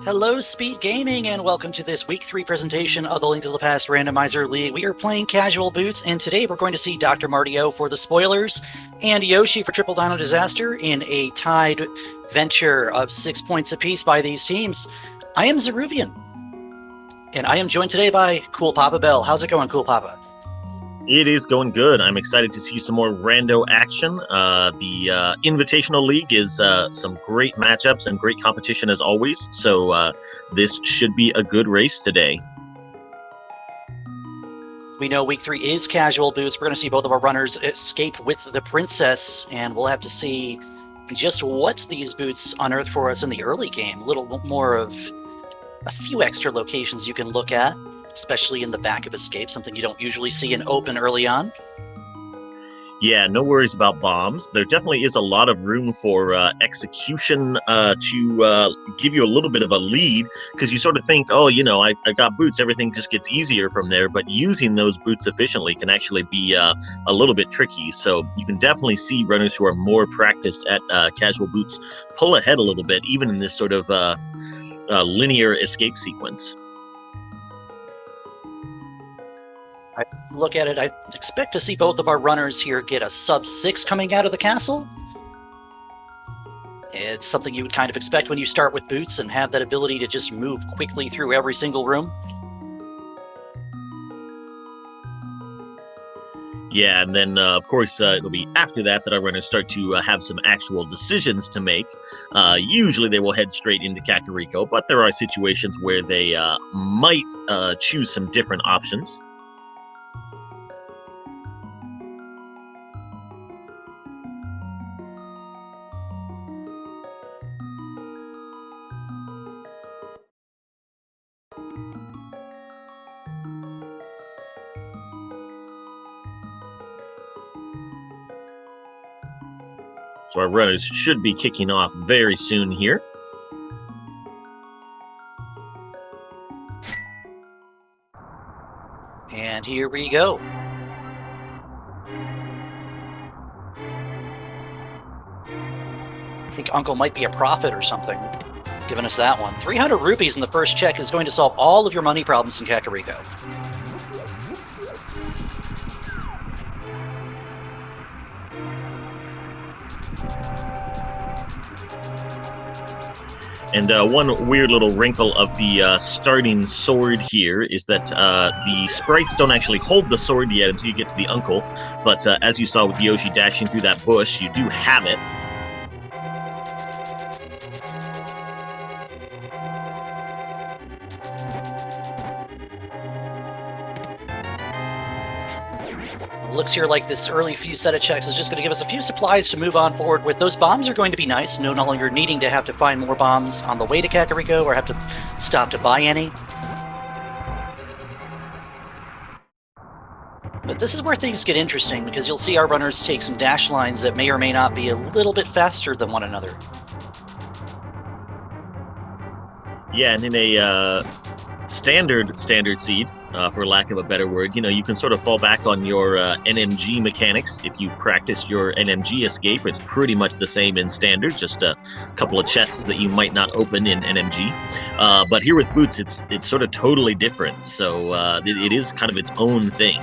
Hello, Speed Gaming, and welcome to this Week 3 presentation of the Link to the Past Randomizer League. We are playing Casual Boots, and today we're going to see Dr. Marty O for the spoilers and iiYoshii for Triple Dino Disaster in a tied venture of 6 points apiece by these teams. I am Zeruvian, and I am joined today by Cool Papa Bell. How's it going, Cool Papa? It is going good. I'm excited to see some more rando action. The Invitational League is some great matchups and great competition as always. So this should be a good race today. We know Week 3 is Casual Boots. We're going to see both of our runners escape with the princess, and we'll have to see just what these boots unearth for us in the early game. A little more of a few extra locations you can look at, especially in the back of escape, something you don't usually see in open early on. Yeah, no worries about bombs. There definitely is a lot of room for execution to give you a little bit of a lead, because you sort of think, oh, you know, I got boots, everything just gets easier from there. But using those boots efficiently can actually be a little bit tricky. So you can definitely see runners who are more practiced at casual boots pull ahead a little bit, even in this sort of linear escape sequence. I look at it, I expect to see both of our runners here get a sub-6 coming out of the castle. It's something you would kind of expect when you start with boots and have that ability to just move quickly through every single room. Yeah, and then, of course, it'll be after that our runners start to have some actual decisions to make. Usually they will head straight into Kakariko, but there are situations where they might choose some different options. So our runners should be kicking off very soon here. And here we go. I think Uncle might be a prophet or something, giving us that one. 300 rupees in the first check is going to solve all of your money problems in Kakariko. And one weird little wrinkle of the starting sword here is that the sprites don't actually hold the sword yet until you get to the uncle. But as you saw with iiYoshii dashing through that bush, you do have it. Looks here like this early few set of checks is just going to give us a few supplies to move on forward with. Those bombs are going to be nice, no longer needing to have to find more bombs on the way to Kakariko or have to stop to buy any. But this is where things get interesting, because you'll see our runners take some dash lines that may or may not be a little bit faster than one another. Yeah, and in a standard seed, for lack of a better word, you know, you can sort of fall back on your NMG mechanics. If you've practiced your NMG escape, it's pretty much the same in standard, just a couple of chests that you might not open in NMG. But here with boots, it's sort of totally different. So it is kind of its own thing.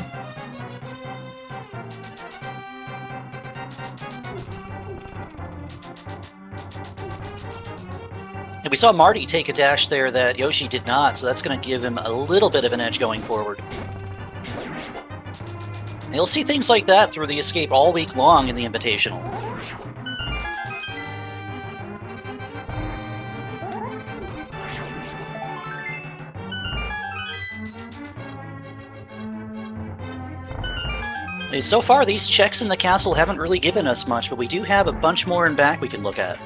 And we saw Marty take a dash there that iiYoshii did not, so that's going to give him a little bit of an edge going forward. And you'll see things like that through the escape all week long in the Invitational. So far, these checks in the castle haven't really given us much, but we do have a bunch more in back we can look at.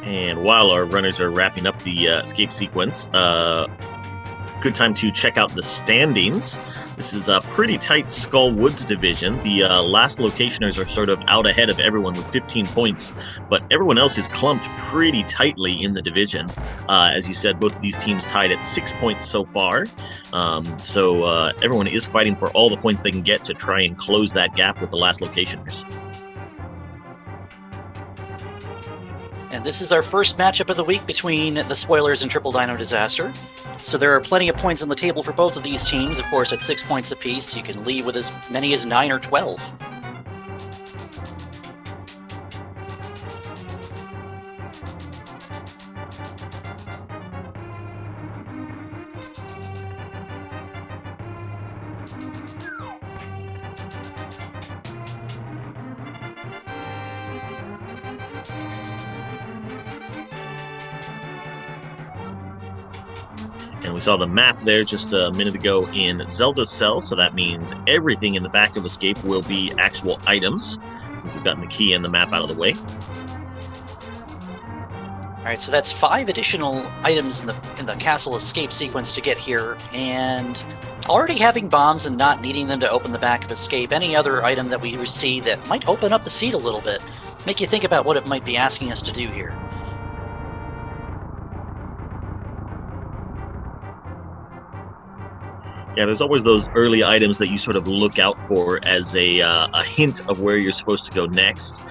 And while our runners are wrapping up the escape sequence, good time to check out the standings. This is a pretty tight Skull Woods division. The last locationers are sort of out ahead of everyone with 15 points, but everyone else is clumped pretty tightly in the division. As you said, both of these teams tied at 6 points so far. So everyone is fighting for all the points they can get to try and close that gap with the last locationers. And this is our first matchup of the week between the Spoilers and Triple Dino Disaster. So there are plenty of points on the table for both of these teams, of course at 6 points apiece. You can leave with as many as 9 or 12. And we saw the map there just a minute ago in Zelda's Cell, so that means everything in the back of Escape will be actual items, since we've gotten the key and the map out of the way. All right, so that's 5 additional items in the castle escape sequence to get here, and already having bombs and not needing them to open the back of Escape, any other item that we see that might open up the seat a little bit, make you think about what it might be asking us to do here. Yeah, there's always those early items that you sort of look out for as a hint of where you're supposed to go next.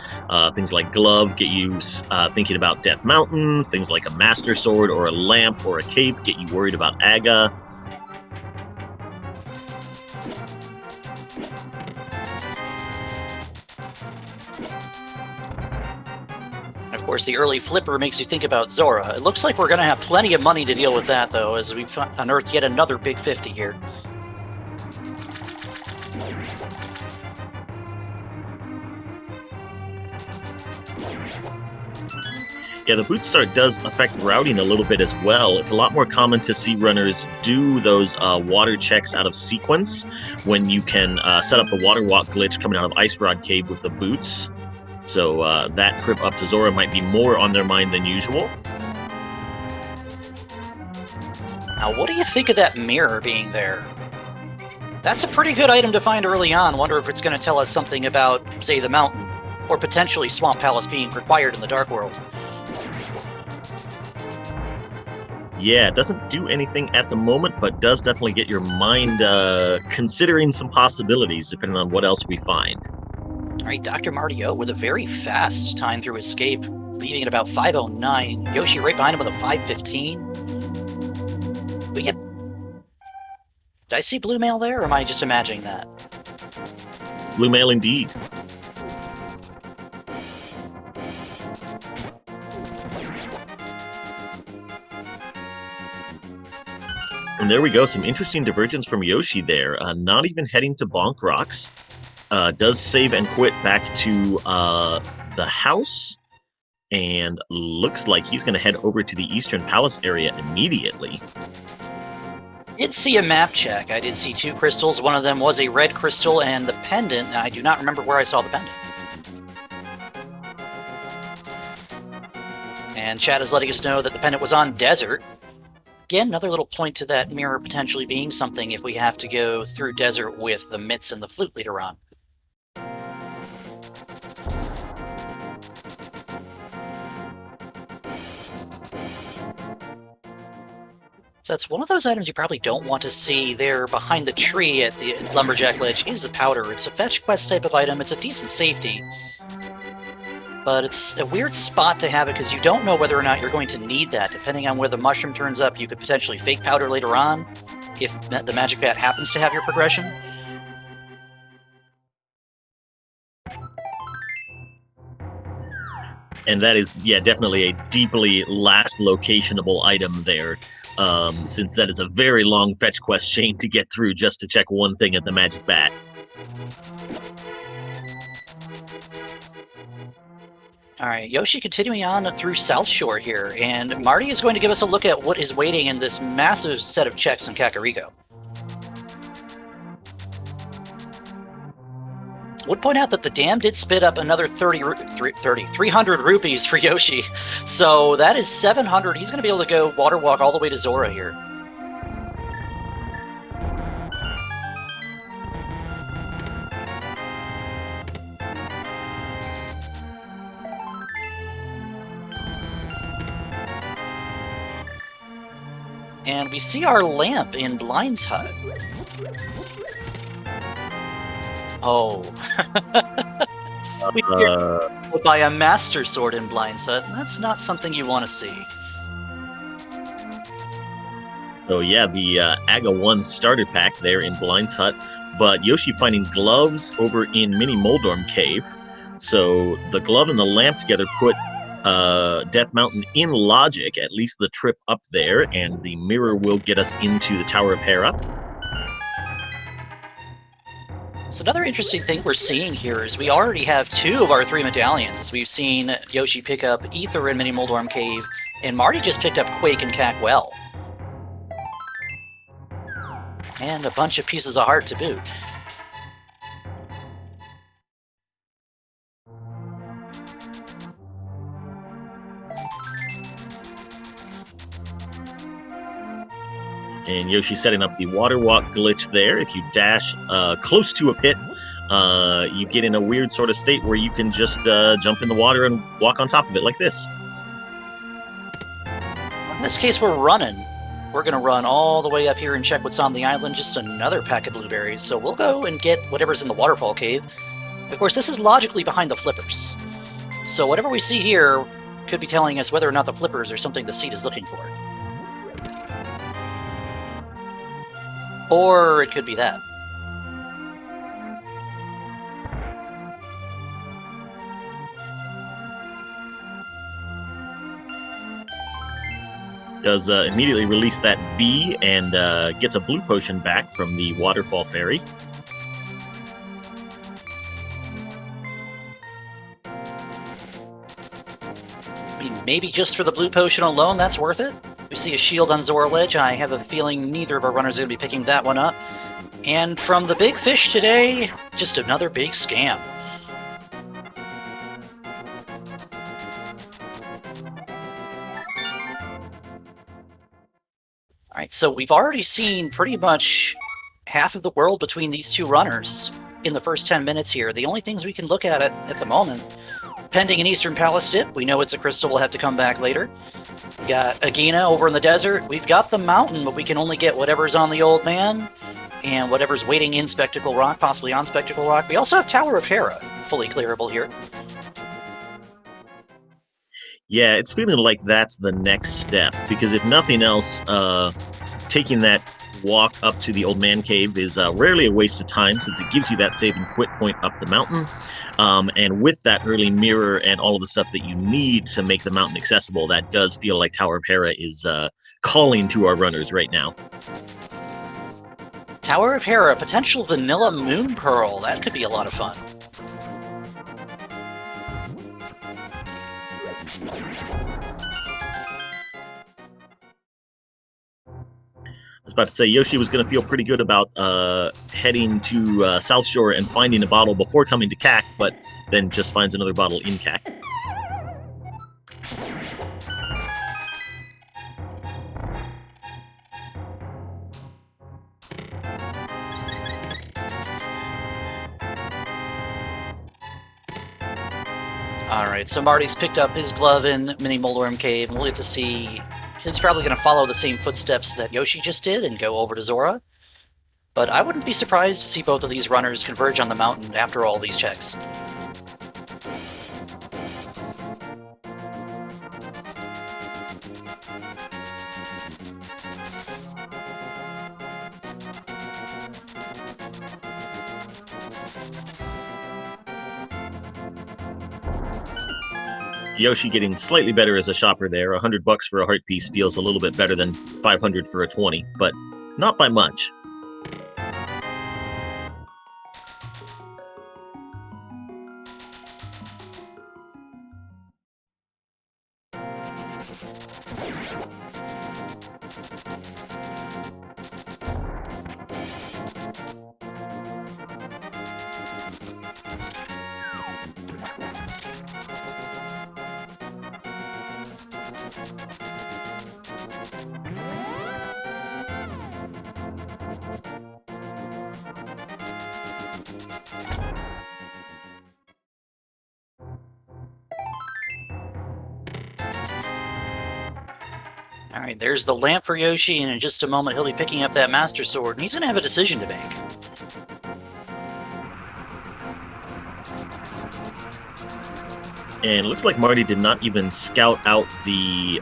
Things like Glove get you thinking about Death Mountain. Things like a Master Sword or a Lamp or a Cape get you worried about Aga. Of course, the early flipper makes you think about Zora. It looks like we're going to have plenty of money to deal with that, though, as we've unearthed yet another big 50 here. Yeah, the boot start does affect routing a little bit as well. It's a lot more common to see runners do those water checks out of sequence when you can set up the water walk glitch coming out of Ice Rod Cave with the boots. So that trip up to Zora might be more on their mind than usual. Now, what do you think of that mirror being there? That's a pretty good item to find early on. Wonder if it's going to tell us something about, say, the mountain, or potentially Swamp Palace being required in the Dark World. Yeah, it doesn't do anything at the moment, but does definitely get your mind considering some possibilities depending on what else we find. All right, Dr. Martio with a very fast time through Escape, leaving at about 5:09. Yoshi right behind him with a 5:15. We get... Did I see blue mail there, or am I just imagining that? Blue mail indeed. And there we go, some interesting divergence from Yoshi there. Not even heading to Bonk Rocks. Does save and quit back to the house. And looks like he's going to head over to the Eastern Palace area immediately. I did see a map check. I did see 2 crystals. One of them was a red crystal, and the pendant. I do not remember where I saw the pendant. And chat is letting us know that the pendant was on Desert. Again, another little point to that mirror potentially being something if we have to go through Desert with the mitts and the flute later on. So that's one of those items you probably don't want to see there behind the tree at the Lumberjack Ledge is the powder. It's a fetch quest type of item. It's a decent safety. But it's a weird spot to have it because you don't know whether or not you're going to need that. Depending on where the mushroom turns up, you could potentially fake powder later on if the magic bat happens to have your progression. And that is, yeah, definitely a deeply last locationable item there, since that is a very long fetch quest chain to get through just to check one thing at the magic bat. All right, Yoshi continuing on through South Shore here, and Marty is going to give us a look at what is waiting in this massive set of checks in Kakariko. Would point out that the dam did spit up another 300 rupees for Yoshi, so that is 700. He's going to be able to go water walk all the way to Zora here. And we see our lamp in Blind's hut. Oh. We would buy a Master Sword in Blind's Hut. That's not something you want to see. So yeah, the Aga 1 starter pack there in Blind's Hut, but Yoshi finding gloves over in Mini Moldorm Cave. So the glove and the lamp together put Death Mountain in logic, at least the trip up there, and the mirror will get us into the Tower of Hera. So another interesting thing we're seeing here is we already have 2 of our 3 medallions. We've seen Yoshi pick up Ether in Mini Moldorm Cave, and Marty just picked up Quake and Cackwell. And a bunch of pieces of heart to boot. And Yoshi setting up the water walk glitch there. If you dash close to a pit, you get in a weird sort of state where you can just jump in the water and walk on top of it like this. In this case, we're running. We're going to run all the way up here and check what's on the island. Just another pack of blueberries. So we'll go and get whatever's in the waterfall cave. Of course, this is logically behind the flippers. So whatever we see here could be telling us whether or not the flippers are something the seed is looking for. Or it could be that. Does immediately release that bee and gets a blue potion back from the waterfall fairy. I mean, maybe just for the blue potion alone, that's worth it. We see a shield on Zora Ledge. I have a feeling neither of our runners are going to be picking that one up. And from the big fish today, just another big scam. All right, so we've already seen pretty much half of the world between these 2 runners in the first 10 minutes here. The only things we can look at the moment, pending an Eastern Palace dip, we know it's a crystal, we'll have to come back later. We got Agina over in the desert. We've got the mountain, but we can only get whatever's on the old man and whatever's waiting in Spectacle Rock, possibly on Spectacle Rock. We also have Tower of Hera, fully clearable here. Yeah, it's feeling like that's the next step, because if nothing else, taking that walk up to the old man cave is rarely a waste of time, since it gives you that save and quit point up the mountain. And with that early mirror and all of the stuff that you need to make the mountain accessible, that does feel like Tower of Hera is calling to our runners right now. Tower of Hera, potential vanilla moon pearl. That could be a lot of fun. I was about to say Yoshi was going to feel pretty good about heading to South Shore and finding a bottle before coming to CAC, but then just finds another bottle in CAC. Alright, so Marty's picked up his glove in Mini Moldorm Cave, and we'll get to see... He's probably going to follow the same footsteps that Yoshi just did and go over to Zora. But I wouldn't be surprised to see both of these runners converge on the mountain after all these checks. Yoshi getting slightly better as a shopper there. $100 for a heart piece feels a little bit better than 500 for a 20, but not by much. Alright, there's the lamp for Yoshi, and in just a moment he'll be picking up that Master Sword, and he's going to have a decision to make. And it looks like Marty did not even scout out the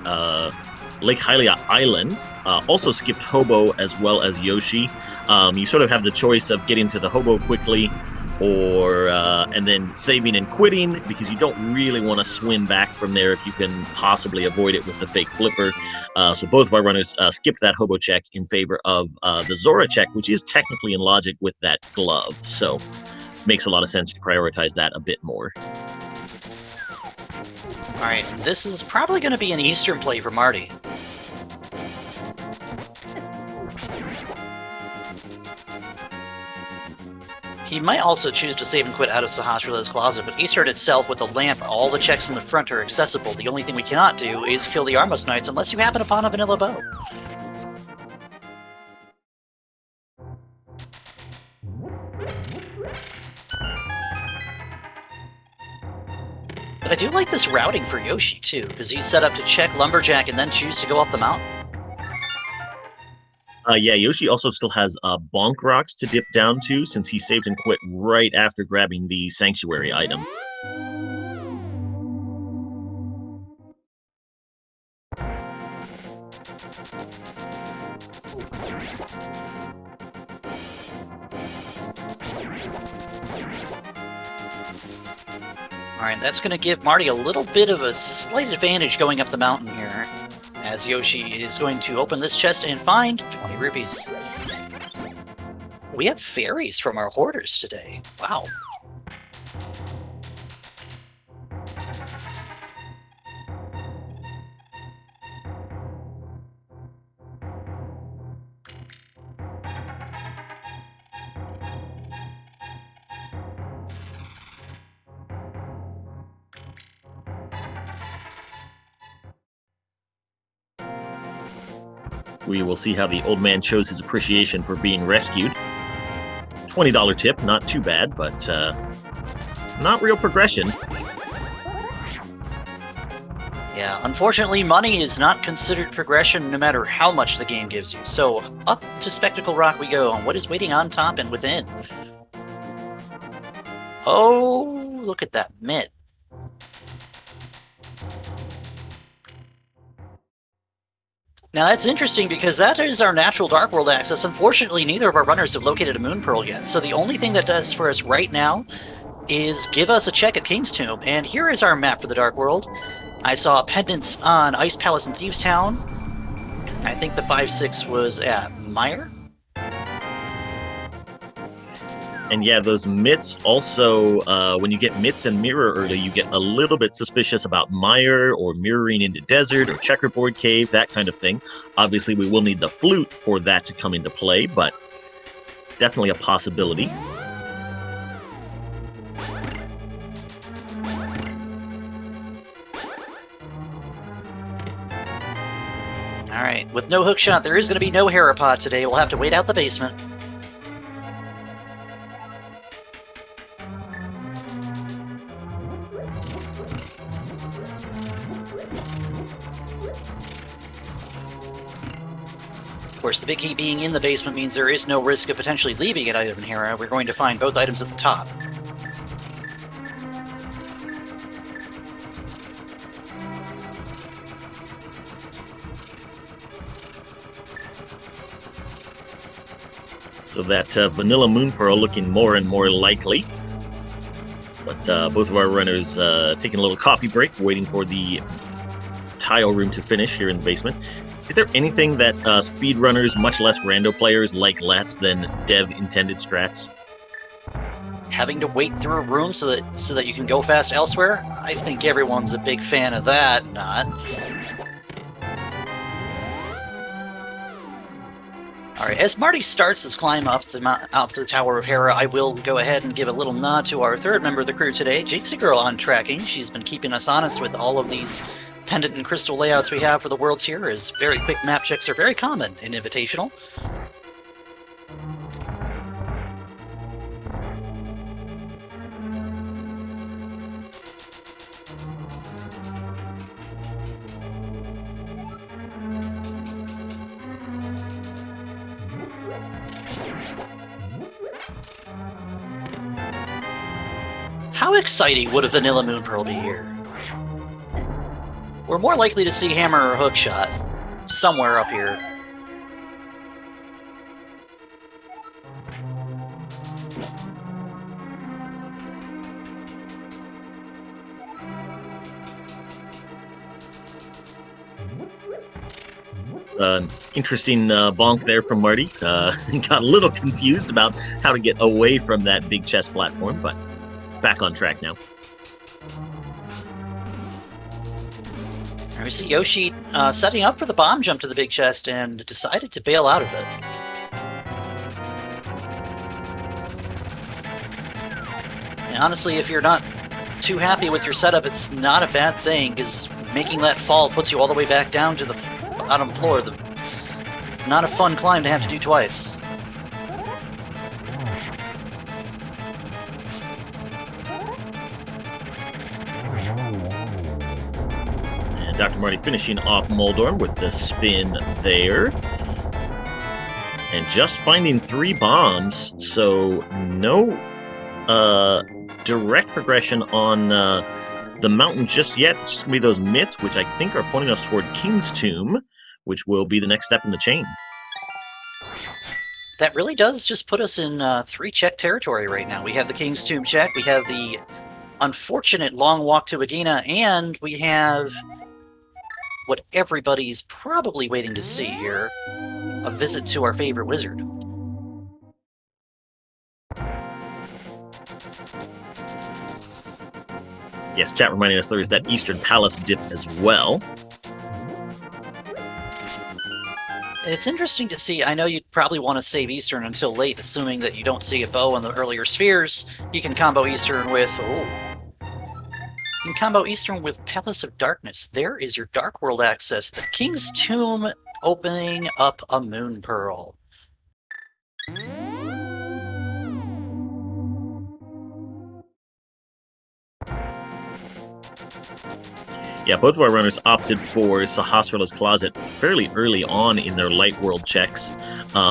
Lake Hylia Island. Also skipped Hobo as well as Yoshi. You sort of have the choice of getting to the Hobo quickly or and then saving and quitting because you don't really want to swim back from there if you can possibly avoid it with the fake flipper. So both of our runners skipped that Hobo check in favor of the Zora check, which is technically in logic with that glove. So makes a lot of sense to prioritize that a bit more. All right, this is probably going to be an Eastern play for Marty. He might also choose to save and quit out of Sahasrara's closet, but Eastern itself, with a lamp, all the checks in the front are accessible. The only thing we cannot do is kill the Armos Knights unless you happen upon a vanilla bow. But I do like this routing for Yoshi, too, because he's set up to check Lumberjack and then choose to go off the mountain. Yeah, Yoshi also still has Bonk Rocks to dip down to since he saved and quit right after grabbing the Sanctuary item. Alright, that's going to give Marty a little bit of a slight advantage going up the mountain here, as Yoshi is going to open this chest and find 20 rupees. We have fairies from our hoarders today. Wow. We will see how the old man shows his appreciation for being rescued. $20 tip, not too bad, but not real progression. Yeah, unfortunately, money is not considered progression no matter how much the game gives you. So, up to Spectacle Rock we go, and what is waiting on top and within? Oh, look at that mitt. Now that's interesting because that is our natural Dark World access. Unfortunately, neither of our runners have located a Moon Pearl yet, so the only thing that does for us right now is give us a check at King's Tomb. And here is our map for the Dark World. I saw pendants on Ice Palace and Thieves Town. I think the 5-6 was at Meyer. And yeah, those mitts also, when you get mitts and mirror early, you get a little bit suspicious about mire or mirroring into desert or checkerboard cave, that kind of thing. Obviously, we will need the flute for that to come into play, but definitely a possibility. All right, with no hookshot, there is going to be no Harapod today. We'll have to wait out the basement. Of course, the big key being in the basement means there is no risk of potentially leaving an item here. We're going to find both items at the top. So that vanilla Moon Pearl looking more and more likely. But both of our runners taking a little coffee break, waiting for the tile room to finish here in the basement. Is there anything that speedrunners, much less rando players, like less than dev-intended strats? Having to wait through a room so that you can go fast elsewhere? I think everyone's a big fan of that, not. Alright, as Marty starts his climb up the Tower of Hera, I will go ahead and give a little nod to our third member of the crew today, Jinxie Girl on tracking. She's been keeping us honest with all of these pendant and crystal layouts we have for the worlds here, as very quick map checks are very common in Invitational. How exciting would a vanilla Moon Pearl be here? We're more likely to see hammer or hook shot somewhere up here. Interesting bonk there from Marty. Got a little confused about how to get away from that big chest platform, but back on track now. And we see Yoshi setting up for the bomb jump to the big chest and decided to bail out of it. And honestly, if you're not too happy with your setup, it's not a bad thing, because making that fall puts you all the way back down to the bottom floor. Not a fun climb to have to do twice. And Dr. Marty finishing off Moldorm with the spin there. And just finding 3 bombs, so no direct progression on the mountain just yet. It's just going to be those mitts, which I think are pointing us toward King's Tomb, which will be the next step in the chain. That really does just put us in 3 check territory right now. We have the King's Tomb check, we have the unfortunate long walk to Agena, and we have what everybody's probably waiting to see here, a visit to our favorite wizard. Yes, chat reminding us there is that Eastern Palace dip as well. And it's interesting to see. I know you'd probably want to save Eastern until late, assuming that you don't see a bow on the earlier spheres. You can combo Eastern with... You can combo Eastern with Palace of Darkness. There is your Dark World access. The King's Tomb opening up a Moon Pearl. Yeah, both of our runners opted for Sahasrara's Closet fairly early on in their Light World checks,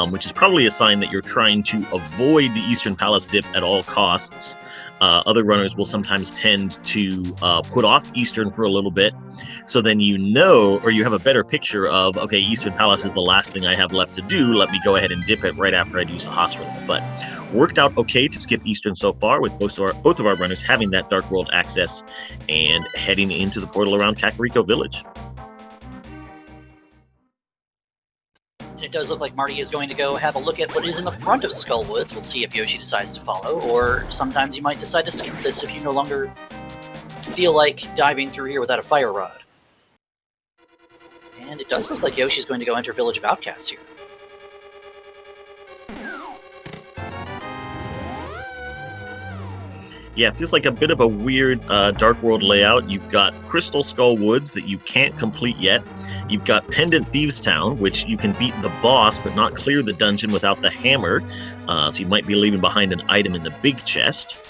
which is probably a sign that you're trying to avoid the Eastern Palace dip at all costs. Other runners will sometimes tend to put off Eastern for a little bit, so then you know, or you have a better picture of, okay, Eastern Palace is the last thing I have left to do, let me go ahead and dip it right after I do Sahasrara. But worked out okay to skip Eastern so far, with both of our runners having that Dark World access and heading into the portal around Kakariko Village. It does look like Marty is going to go have a look at what is in the front of Skullwoods. We'll see if Yoshi decides to follow, or sometimes you might decide to skip this if you no longer feel like diving through here without a fire rod. And it does look like Yoshi's going to go enter Village of Outcasts here. Yeah, it feels like a bit of a weird Dark World layout. You've got Crystal Skull Woods that you can't complete yet. You've got Pendant Thieves Town, which you can beat the boss but not clear the dungeon without the hammer. So you might be leaving behind an item in the big chest.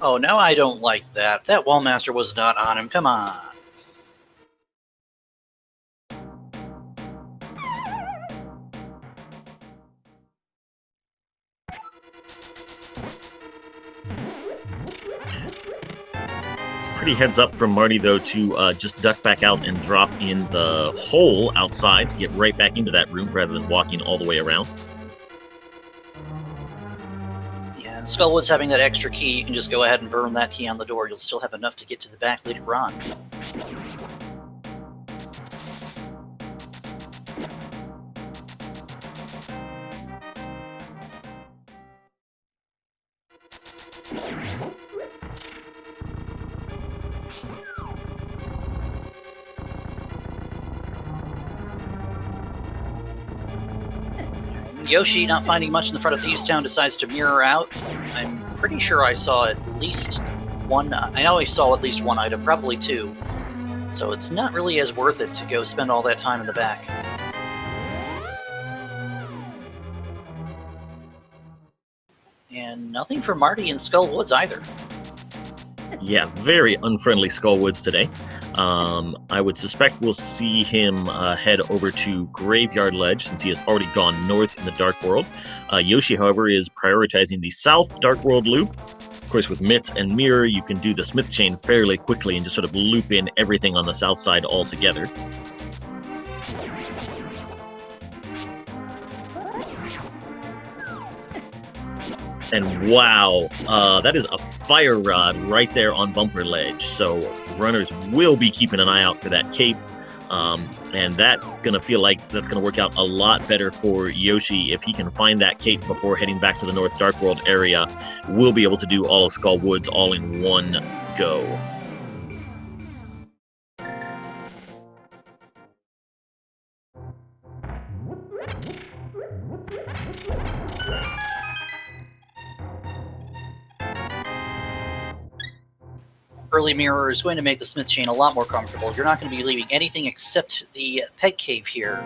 Oh, now I don't like that. That Wallmaster was not on him. Come on. Pretty heads up from Marty, though, to just duck back out and drop in the hole outside to get right back into that room rather than walking all the way around. And Skullwood's having that extra key. You can just go ahead and burn that key on the door. You'll still have enough to get to the back later on. Yoshi, not finding much in the front of Thieves Town, decides to mirror out. I'm pretty sure I saw at least one. I know I saw at least one item, probably 2. So it's not really as worth it to go spend all that time in the back. And nothing for Marty in Skullwoods either. Yeah, very unfriendly Skullwoods today. I would suspect we'll see him head over to Graveyard Ledge since he has already gone north in the Dark World. Yoshi, however, is prioritizing the South Dark World loop. Of course, with Mitts and Mirror, you can do the Smith chain fairly quickly and just sort of loop in everything on the south side altogether. And wow, that is a fire rod right there on Bumper Ledge. So runners will be keeping an eye out for that cape. And that's going to feel like that's going to work out a lot better for Yoshi if he can find that cape before heading back to the North Dark World area. We'll be able to do all of Skull Woods all in one go. Early Mirror is going to make the Smith chain a lot more comfortable. You're not going to be leaving anything except the peg cave here,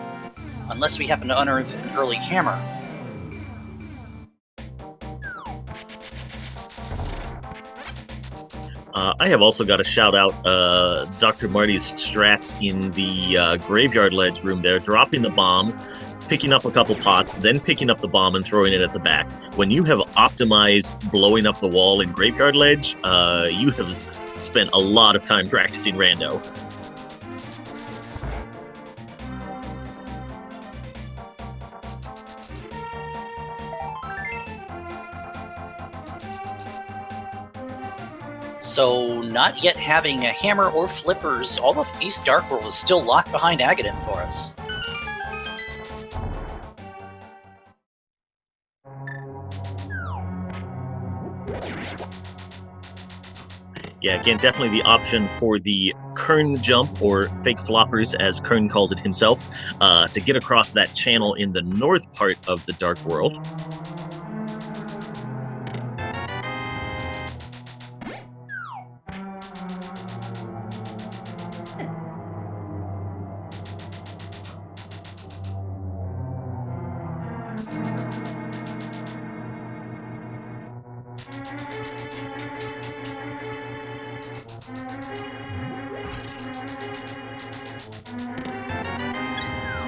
unless we happen to unearth an early hammer. I have also got to shout out Dr. Marty's strats in the Graveyard Ledge room there, dropping the bomb, picking up a couple pots, then picking up the bomb and throwing it at the back. When you have optimized blowing up the wall in Graveyard Ledge, you have spent a lot of time practicing rando. So, not yet having a hammer or flippers, all of East Dark World is still locked behind Agadan for us. Yeah, again, definitely the option for the Kern jump, or fake floppers, as Kern calls it himself, to get across that channel in the north part of the Dark World.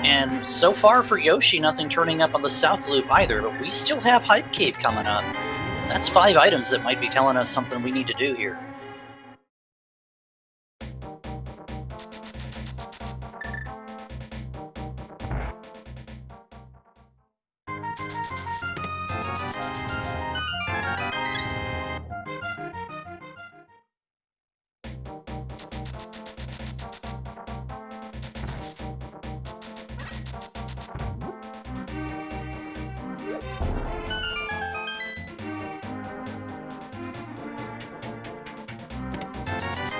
And so far for Yoshi, nothing turning up on the South Loop either, but we still have Hype Cave coming up. That's 5 items that might be telling us something we need to do here.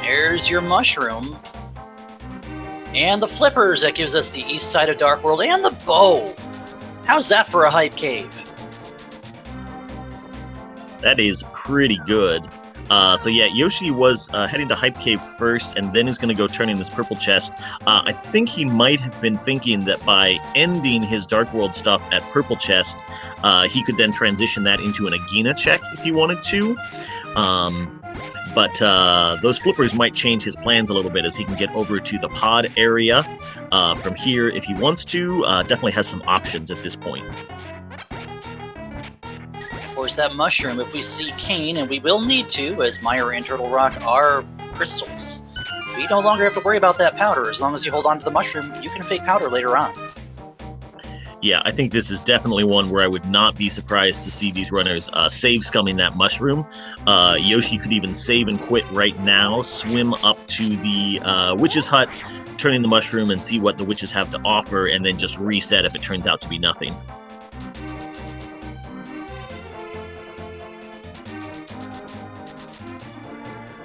There's your mushroom. And the flippers, that gives us the east side of Dark World, and the bow. How's that for a Hype Cave? That is pretty good. So yeah, Yoshi was heading to Hype Cave first, and then is going to go turn in this purple chest. I think he might have been thinking that by ending his Dark World stuff at purple chest, he could then transition that into an Agena check if he wanted to. But those flippers might change his plans a little bit as he can get over to the pod area from here if he wants to. Definitely has some options at this point. Of course, that mushroom, if we see Kane, and we will need to, as Mire and Turtle Rock are crystals, we no longer have to worry about that powder. As long as you hold on to the mushroom, you can fake powder later on. Yeah, I think this is definitely one where I would not be surprised to see these runners save scumming that mushroom. Yoshi could even save and quit right now, swim up to the witch's hut, turn in the mushroom and see what the witches have to offer, and then just reset if it turns out to be nothing.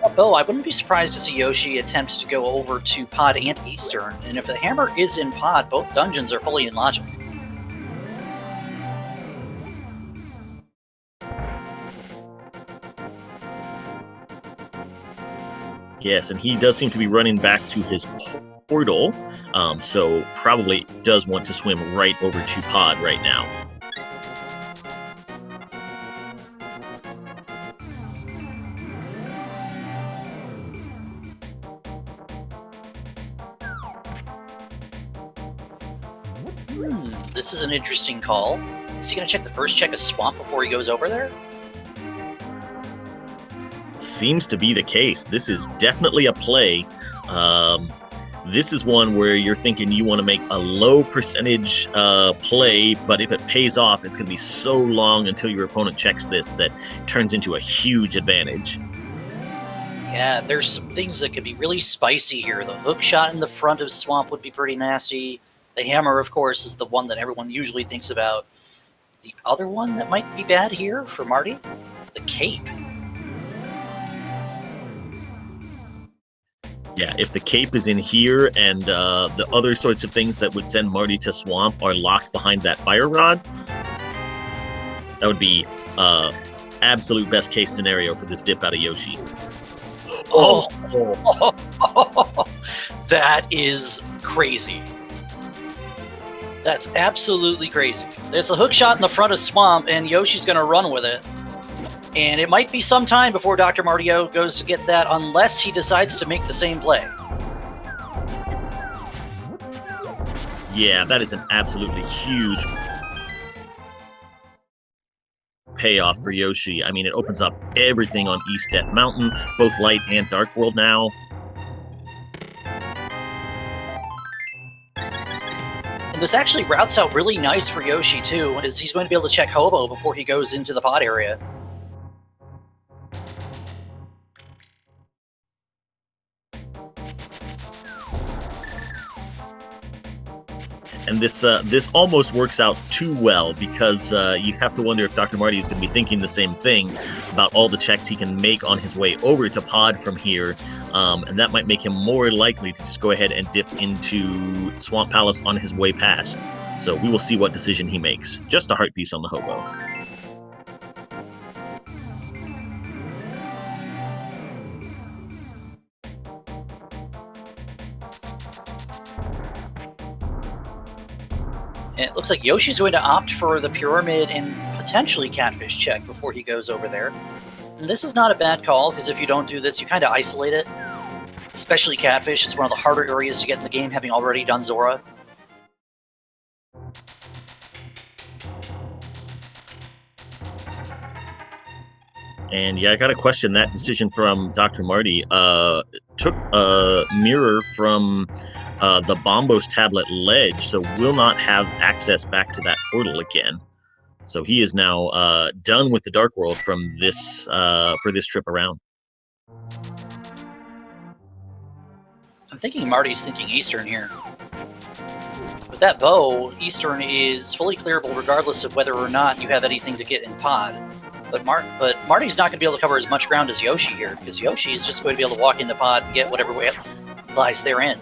Although I wouldn't be surprised to see Yoshi attempt to go over to Pod and Eastern, and if the hammer is in Pod, both dungeons are fully in logic. Yes, and he does seem to be running back to his portal, so probably does want to swim right over to Pod right now. This is an interesting call. Is he going to check the first check of swamp before he goes over there? Seems to be the case. This is definitely a play. This is one where you're thinking you want to make a low percentage play, but if it pays off, it's going to be so long until your opponent checks this that it turns into a huge advantage. Yeah, there's some things that could be really spicy here. The hook shot in the front of swamp would be pretty nasty. The hammer, of course, is the one that everyone usually thinks about. The other one that might be bad here for Marty? The cape. Yeah, if the cape is in here and the other sorts of things that would send Marty to swamp are locked behind that fire rod, that would be absolute best case scenario for this dip out of Yoshi. Oh. That is crazy. That's absolutely crazy. There's a hook shot in the front of swamp, and Yoshi's going to run with it. And it might be some time before Dr. Mario goes to get that, unless he decides to make the same play. Yeah, that is an absolutely huge payoff for Yoshi. I mean, it opens up everything on East Death Mountain, both Light and Dark World now. And this actually routes out really nice for Yoshi, too, as he's going to be able to check Hobo before he goes into the pod area. And this almost works out too well, because you have to wonder if Dr. Marty is going to be thinking the same thing about all the checks he can make on his way over to Pod from here, and that might make him more likely to just go ahead and dip into Swamp Palace on his way past. So we will see what decision he makes. Just a heart piece on the Hobo. And it looks like Yoshi's going to opt for the Pyramid and potentially Catfish check before he goes over there. And this is not a bad call, because if you don't do this, you kind of isolate it. Especially Catfish. It's one of the harder areas to get in the game, having already done Zora. And yeah, I got to question that decision from Dr. Marty. Took a mirror from the Bombos tablet ledge, so will not have access back to that portal again. So he is now done with the Dark World from this for this trip around. I'm thinking Marty's thinking Eastern here. With that bow, Eastern is fully clearable regardless of whether or not you have anything to get in Pod. But Marty's not going to be able to cover as much ground as Yoshi here, because Yoshi is just going to be able to walk into Pod and get whatever way lies therein.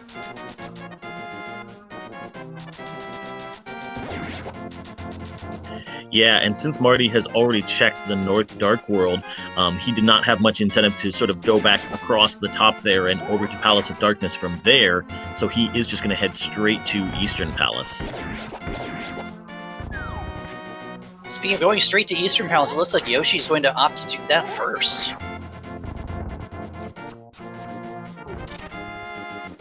Yeah, and since Marty has already checked the North Dark World, he did not have much incentive to sort of go back across the top there and over to Palace of Darkness from there, so he is just going to head straight to Eastern Palace. Speaking of going straight to Eastern Palace, it looks like Yoshi's going to opt to do that first.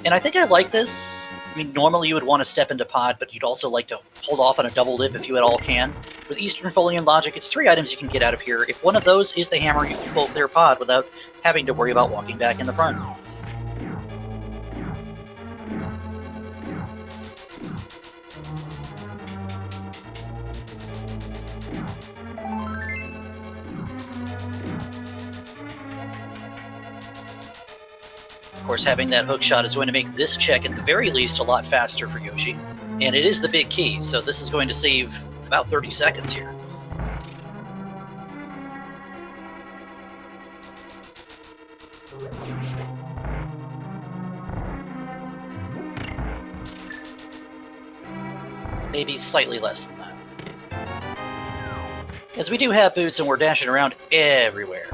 And I think I like this. I mean, normally you would want to step into Pod, but you'd also like to hold off on a double dip if you at all can. With Eastern Folian Logic, it's 3 items you can get out of here. If one of those is the hammer, you can full clear Pod without having to worry about walking back in the front. Of course, having that hook shot is going to make this check, at the very least, a lot faster for Yoshi. And it is the big key, so this is going to save about 30 seconds here. Maybe slightly less than that. As we do have boots and we're dashing around everywhere.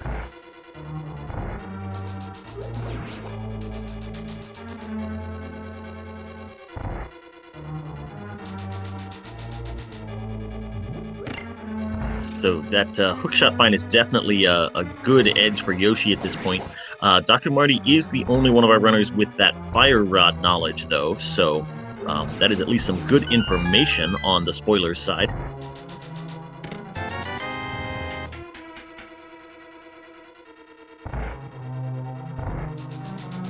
So that hookshot find is definitely a good edge for Yoshi at this point. Dr. Marty is the only one of our runners with that fire rod knowledge, though, so That is at least some good information on the spoilers side.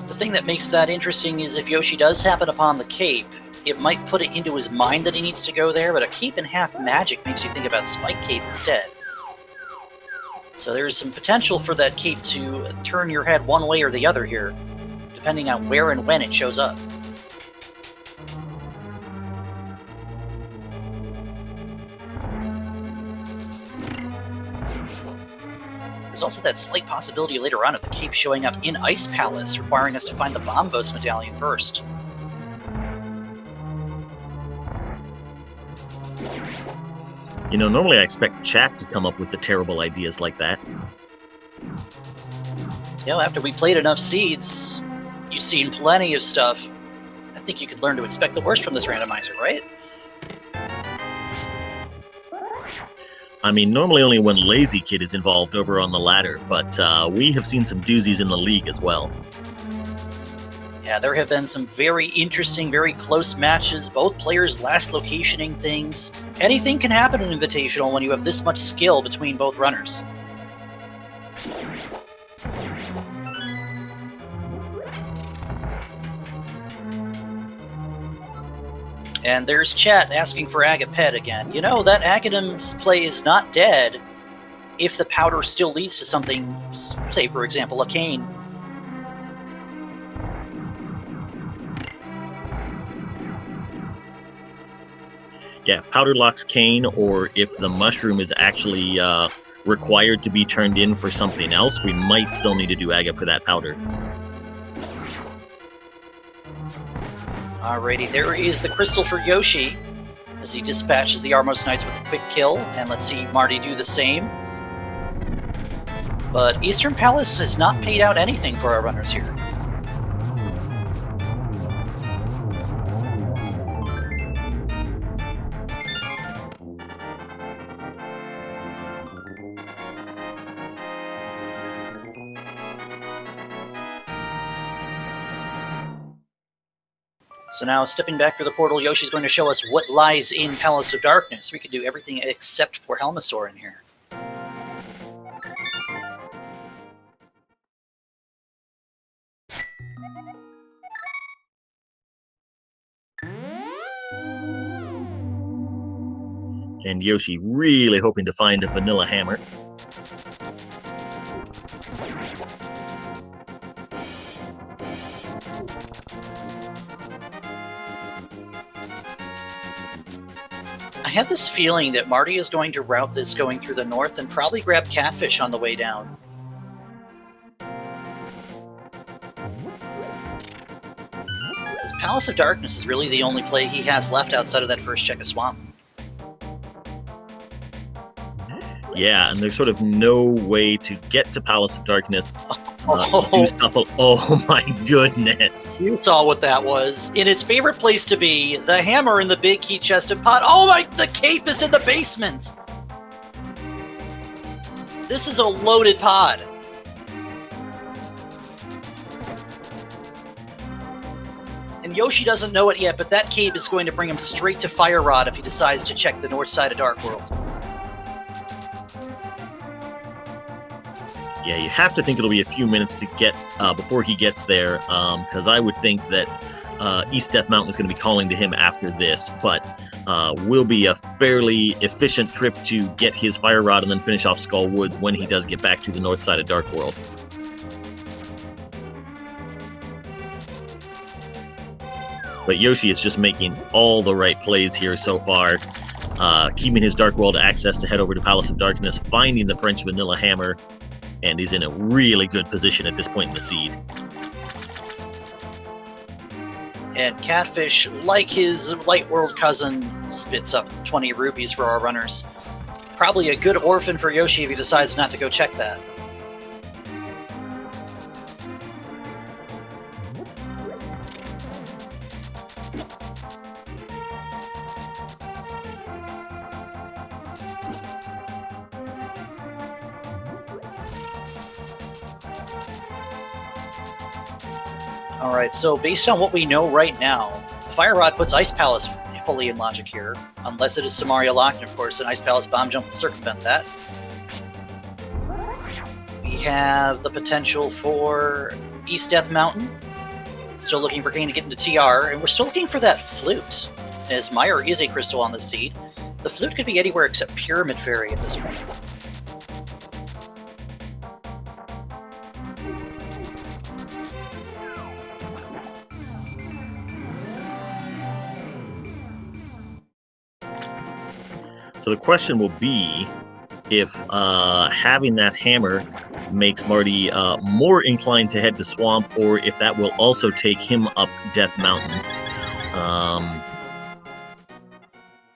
The thing that makes that interesting is if Yoshi does happen upon the cape, it might put it into his mind that he needs to go there, but a cape and half magic makes you think about Spike Cape instead. So there's some potential for that cape to turn your head one way or the other here, depending on where and when it shows up. There's also that slight possibility later on of the cape showing up in Ice Palace, requiring us to find the Bombos medallion first. You know, normally I expect chat to come up with the terrible ideas like that. You know, after we played enough seeds, you've seen plenty of stuff. I think you could learn to expect the worst from this randomizer, right? I mean, normally only when Lazy Kid is involved over on the ladder, but we have seen some doozies in the league as well. Yeah, there have been some very interesting, very close matches, both players last locationing things. Anything can happen in Invitational when you have this much skill between both runners. And there's chat asking for Agapet again. You know, that Agadam's play is not dead if the powder still leads to something, say, for example, a cane. Yeah, if powder locks cane, or if the mushroom is actually required to be turned in for something else, we might still need to do Aga for that powder. Alrighty, there is the crystal for Yoshi as he dispatches the Armos Knights with a quick kill, and let's see Marty do the same. But Eastern Palace has not paid out anything for our runners here. So now, stepping back through the portal, Yoshi's going to show us what lies in Palace of Darkness. We can do everything except for Helmasaur in here. And Yoshi really hoping to find a vanilla hammer. I have this feeling that Marty is going to route this going through the north and probably grab Catfish on the way down. This Palace of Darkness is really the only play he has left outside of that first check of Swamp. Yeah, and there's sort of no way to get to Palace of Darkness. Oh my goodness. You saw what that was. In its favorite place to be, the hammer in the big key chested pot. Oh my, the cape is in the basement! This is a loaded pod. And Yoshi doesn't know it yet, but that cape is going to bring him straight to Fire Rod if he decides to check the north side of Dark World. Yeah, you have to think it'll be a few minutes to get before he gets there, because I would think that East Death Mountain is going to be calling to him after this, but will be a fairly efficient trip to get his Fire Rod and then finish off Skull Woods when he does get back to the north side of Dark World. But Yoshi is just making all the right plays here so far, keeping his Dark World access to head over to Palace of Darkness, finding the French Vanilla Hammer, and he's in a really good position at this point in the seed. And Catfish, like his Light World cousin, spits up 20 rupees for our runners. Probably a good orphan for Yoshi if he decides not to go check that. Alright, so based on what we know right now, Fire Rod puts Ice Palace fully in logic here, unless it is Samaria locked, and of course an Ice Palace bomb jump will circumvent that. We have the potential for East Death Mountain. Still looking for Kane to get into TR, and we're still looking for that flute, as Meyer is a crystal on the seed. The flute could be anywhere except Pyramid Fairy at this point. So the question will be if having that hammer makes Marty more inclined to head to Swamp, or if that will also take him up Death Mountain.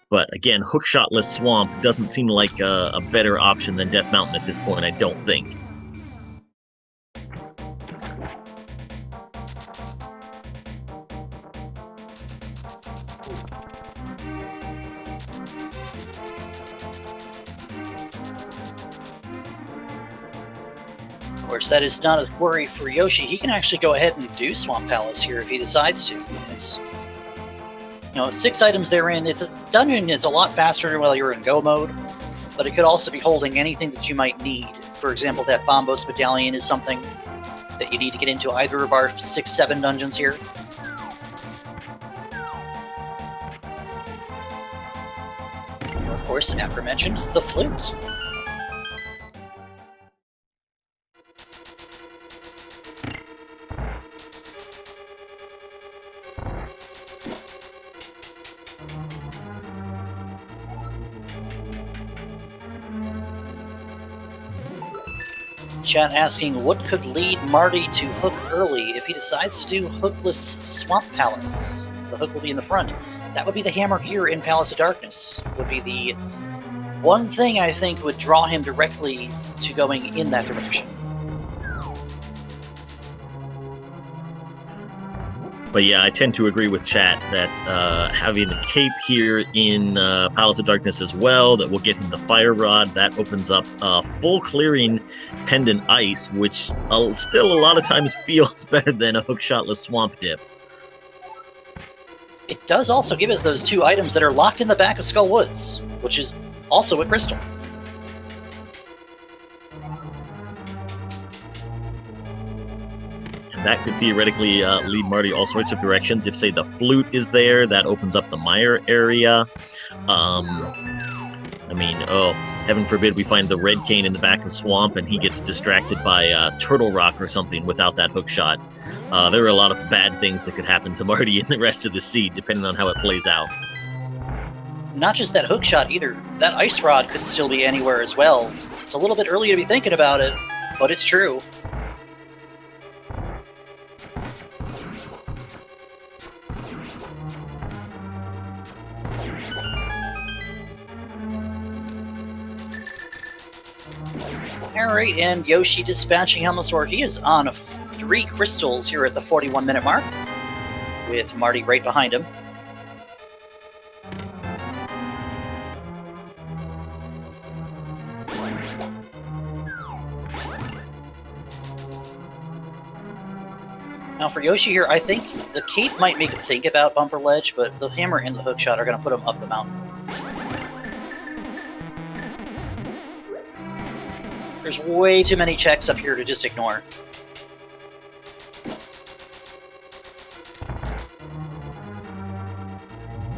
But again, hookshotless Swamp doesn't seem like a better option than Death Mountain at this point, I don't think. Of course, that is not a worry for Yoshi. He can actually go ahead and do Swamp Palace here if he decides to. It's, 6 items therein. It's a dungeon. It's a lot faster while you're in go mode, but it could also be holding anything that you might need. For example, that Bombos Medallion is something that you need to get into either of our 6-7 dungeons here. Of course, aforementioned, the flute. Chat asking, what could lead Marty to hook early if he decides to do hookless Swamp Palace? The hook will be in the front. That would be the hammer here in Palace of Darkness. Would be the one thing I think would draw him directly to going in that direction. But yeah, I tend to agree with chat that having the cape here in Palace of Darkness as well, that will get him the Fire Rod, that opens up full clearing Pendant Ice, which still a lot of times feels better than a hookshotless Swamp Dip. It does also give us those 2 items that are locked in the back of Skull Woods, which is also a crystal. That could theoretically lead Marty all sorts of directions. If, say, the flute is there, that opens up the mire area. Heaven forbid we find the red cane in the back of Swamp and he gets distracted by Turtle Rock or something without that hook shot. There are a lot of bad things that could happen to Marty and the rest of the seed, depending on how it plays out. Not just that hook shot either. That Ice Rod could still be anywhere as well. It's a little bit early to be thinking about it, but it's true. Alright, and Yoshi dispatching Helmosaur. He is on 3 crystals here at the 41-minute mark, with Marty right behind him. Now for Yoshi here, I think the cape might make him think about Bumper Ledge, but the hammer and the hookshot are going to put him up the mountain. There's way too many checks up here to just ignore.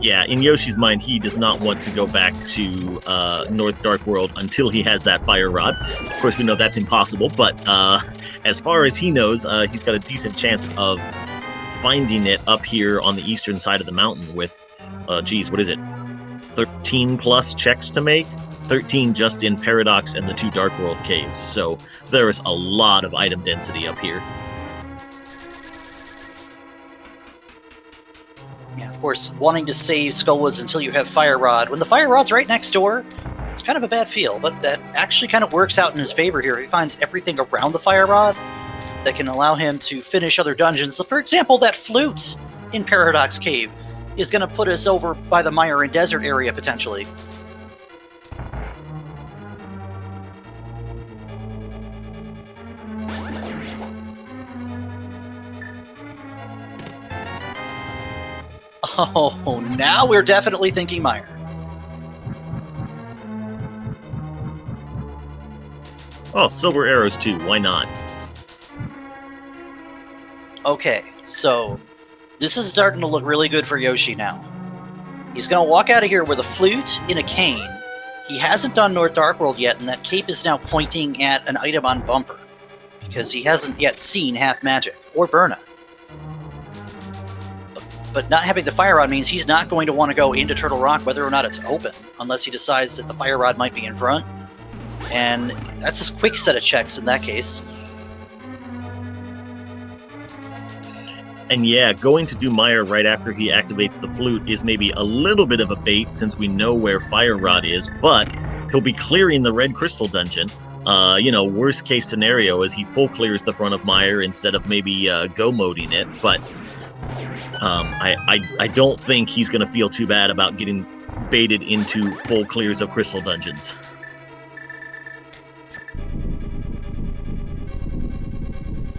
Yeah, in Yoshi's mind, he does not want to go back to North Dark World until he has that Fire Rod. Of course, we know that's impossible, but as far as he knows, he's got a decent chance of finding it up here on the eastern side of the mountain with, 13 plus checks to make? 13 just in Paradox and the 2 Dark World caves, so there is a lot of item density up here. Yeah, of course, wanting to save Skullwoods until you have Fire Rod. When the Fire Rod's right next door, it's kind of a bad feel, but that actually kind of works out in his favor here. He finds everything around the Fire Rod that can allow him to finish other dungeons. So for example, that flute in Paradox Cave is going to put us over by the Mire and Desert area, potentially. Oh, now we're definitely thinking Meyer. Oh, silver arrows too. Why not? Okay, so this is starting to look really good for Yoshi now. He's going to walk out of here with a flute in a cane. He hasn't done North Dark World yet, and that cape is now pointing at an item on Bumper, because he hasn't yet seen Half Magic, or Burna. But not having the Fire Rod means he's not going to want to go into Turtle Rock whether or not it's open, unless he decides that the Fire Rod might be in front. And that's a quick set of checks in that case. And yeah, going to do Meyer right after he activates the flute is maybe a little bit of a bait since we know where Fire Rod is, but he'll be clearing the red crystal dungeon. Worst case scenario is he full clears the front of Meyer instead of maybe go-moding it, but I don't think he's going to feel too bad about getting baited into full clears of crystal dungeons.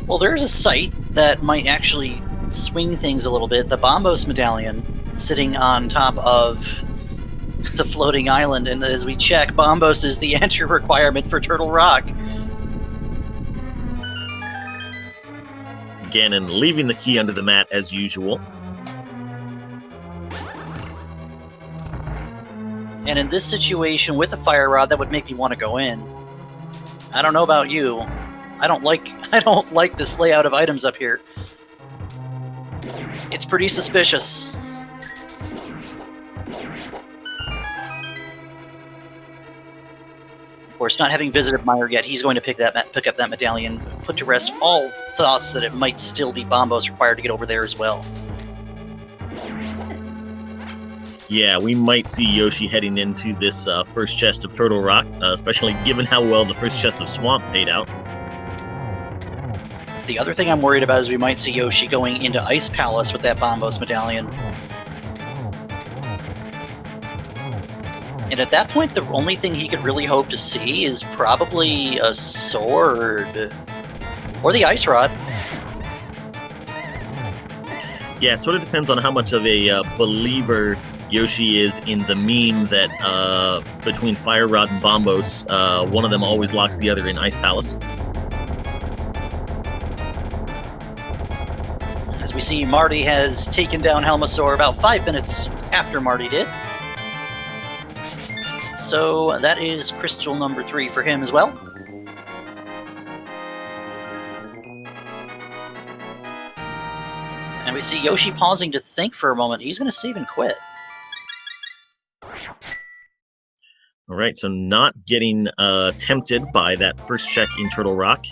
Well, there's a site that might actually swing things a little bit. The Bombos medallion sitting on top of the floating island, and as we check, Bombos is the entry requirement for Turtle Rock. Ganon leaving the key under the mat as usual. And in this situation with a Fire Rod, that would make me want to go in. I don't know about you. I don't like this layout of items up here. It's pretty suspicious. Of course, not having visited Meyer yet, he's going to pick up that medallion, put to rest all thoughts that it might still be Bombos required to get over there as well. Yeah, we might see Yoshi heading into this first chest of Turtle Rock, especially given how well the first chest of Swamp paid out. The other thing I'm worried about is we might see Yoshi going into Ice Palace with that Bombos medallion. And at that point, the only thing he could really hope to see is probably a sword. Or the Ice Rod. Yeah, it sort of depends on how much of a believer Yoshi is in the meme that between Fire Rod and Bombos, one of them always locks the other in Ice Palace. As we see, Marty has taken down Helmasaur about 5 minutes after Marty did. So that is crystal number 3 for him as well. And we see Yoshi pausing to think for a moment. He's going to save and quit. All right, so not getting tempted by that first check in Turtle Rock.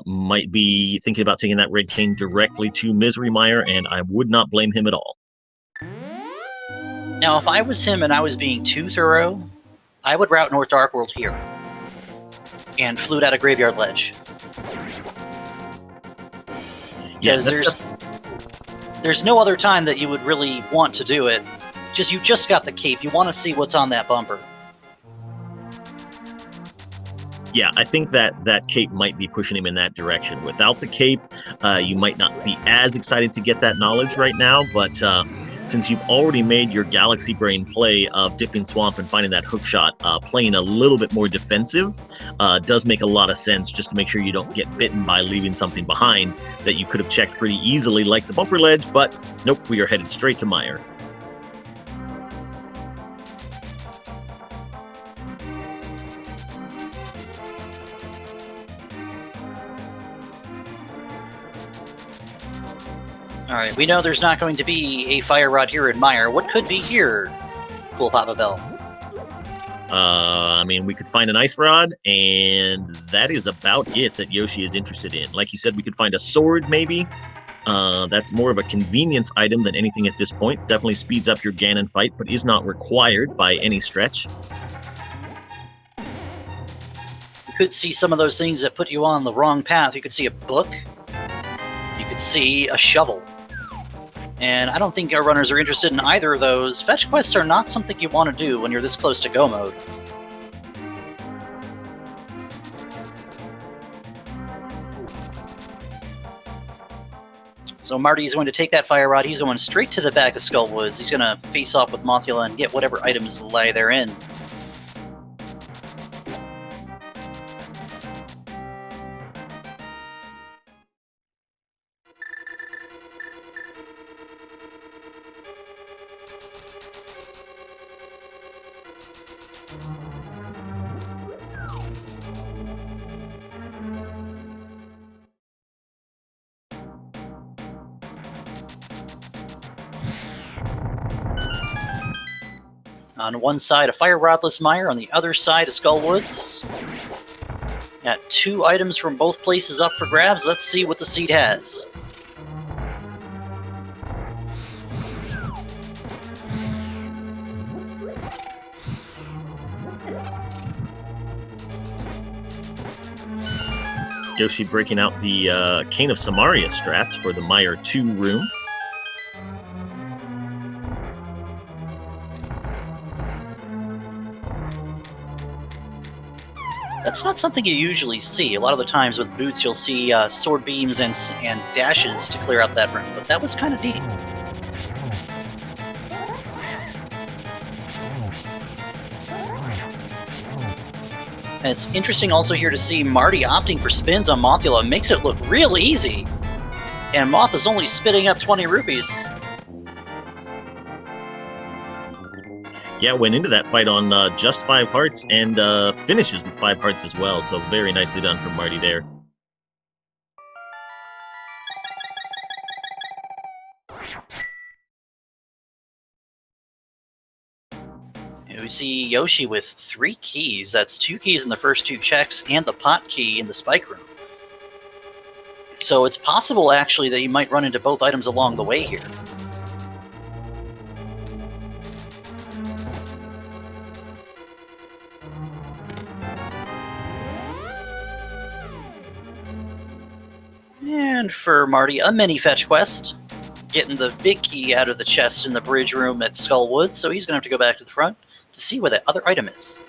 Might be thinking about taking that red cane directly to Misery Meyer, and I would not blame him at all. Now, if I was him and I was being too thorough, I would route North Dark World here and flute out a Graveyard Ledge. Yeah, Because there's no other time that you would really want to do it. You just got the cape. You want to see what's on that bumper. Yeah, I think that cape might be pushing him in that direction. Without the cape, you might not be as excited to get that knowledge right now, but since you've already made your Galaxy Brain play of dipping Swamp and finding that hook shot, playing a little bit more defensive does make a lot of sense, just to make sure you don't get bitten by leaving something behind that you could have checked pretty easily, like the bumper ledge, but nope, we are headed straight to Meyer. Alright, we know there's not going to be a Fire Rod here in Meyer. What could be here? Cool Papa Bell. I mean, we could find an Ice Rod, and that is about it that Yoshi is interested in. Like you said, we could find a sword, maybe. That's more of a convenience item than anything at this point. Definitely speeds up your Ganon fight, but is not required by any stretch. You could see some of those things that put you on the wrong path. You could see a book. You could see a shovel. And I don't think our runners are interested in either of those. Fetch quests are not something you want to do when you're this close to go mode. So Marty is going to take that fire rod. He's going straight to the back of Skullwoods. He's going to face off with Mothula and get whatever items lie therein. On one side, a Fire Rodless Mire. On the other side, a Skullwoods. Got 2 items from both places up for grabs. Let's see what the seed has. Yoshi breaking out the Cane of Samaria strats for the Mire 2 room. That's not something you usually see. A lot of the times with boots, you'll see sword beams and dashes to clear out that room, but that was kind of neat. And it's interesting also here to see Marty opting for spins on Mothula. Makes it look real easy. And Moth is only spitting up 20 rupees. Yeah, went into that fight on just 5 hearts and finishes with 5 hearts as well. So very nicely done from Marty there. We see Yoshi with 3 keys. That's 2 keys in the first 2 checks and the pot key in the spike room. So it's possible, actually, that you might run into both items along the way here. And for Marty, a mini fetch quest. Getting the big key out of the chest in the bridge room at Skullwood, so he's going to have to go back to the front to see where that other item is.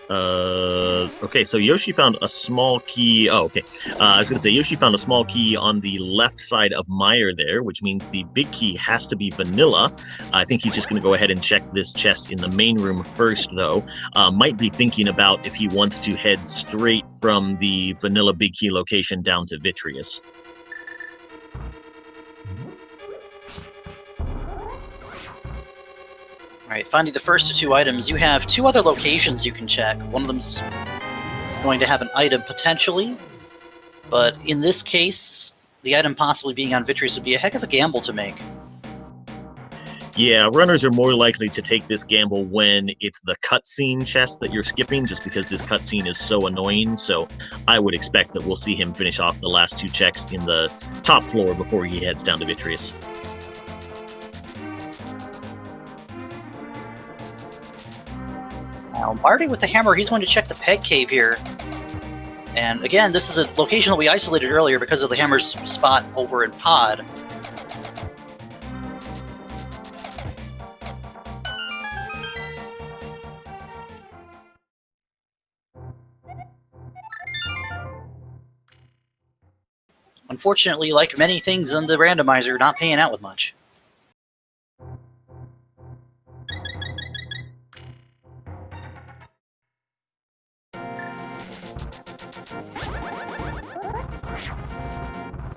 Okay, so Yoshi found a small key. Oh, okay. I was going to say Yoshi found a small key on the left side of Mire there, which means the big key has to be vanilla. I think he's just going to go ahead and check this chest in the main room first, though. Might be thinking about if he wants to head straight from the vanilla big key location down to Vitreous. Alright, finding the first of 2 items, you have 2 other locations you can check. One of them's going to have an item potentially, but in this case, the item possibly being on Vitreous would be a heck of a gamble to make. Yeah, runners are more likely to take this gamble when it's the cutscene chest that you're skipping, just because this cutscene is so annoying. So I would expect that we'll see him finish off the last 2 checks in the top floor before he heads down to Vitreous. Now, Marty with the hammer, he's going to check the peg cave here. And again, this is a location that we isolated earlier because of the hammer's spot over in Pod. Unfortunately, like many things in the randomizer, not paying out with much.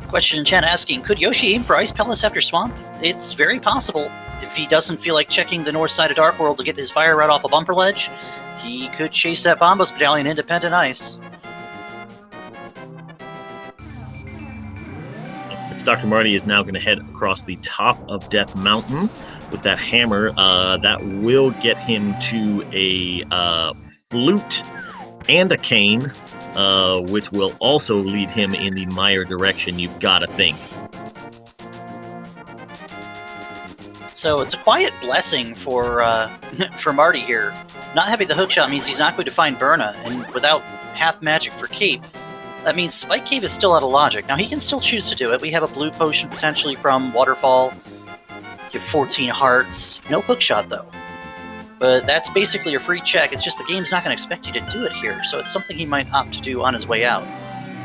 Question in chat asking, could Yoshi aim for Ice Palace after Swamp? It's very possible. If he doesn't feel like checking the north side of Dark World to get his fire right off a bumper ledge, he could chase that Bombos Battalion independent ice. Dr. Marty is now going to head across the top of Death Mountain with that hammer. That will get him to a flute and a cane, which will also lead him in the Mire direction, you've got to think. So it's a quiet blessing for for Marty here. Not having the hookshot means he's not going to find Burna, and without half magic for Cape, that means Spike Cave is still out of logic. Now he can still choose to do it. We have a blue potion potentially from Waterfall. You have 14 hearts. No hookshot though. But that's basically a free check. It's just the game's not going to expect you to do it here, so it's something he might opt to do on his way out.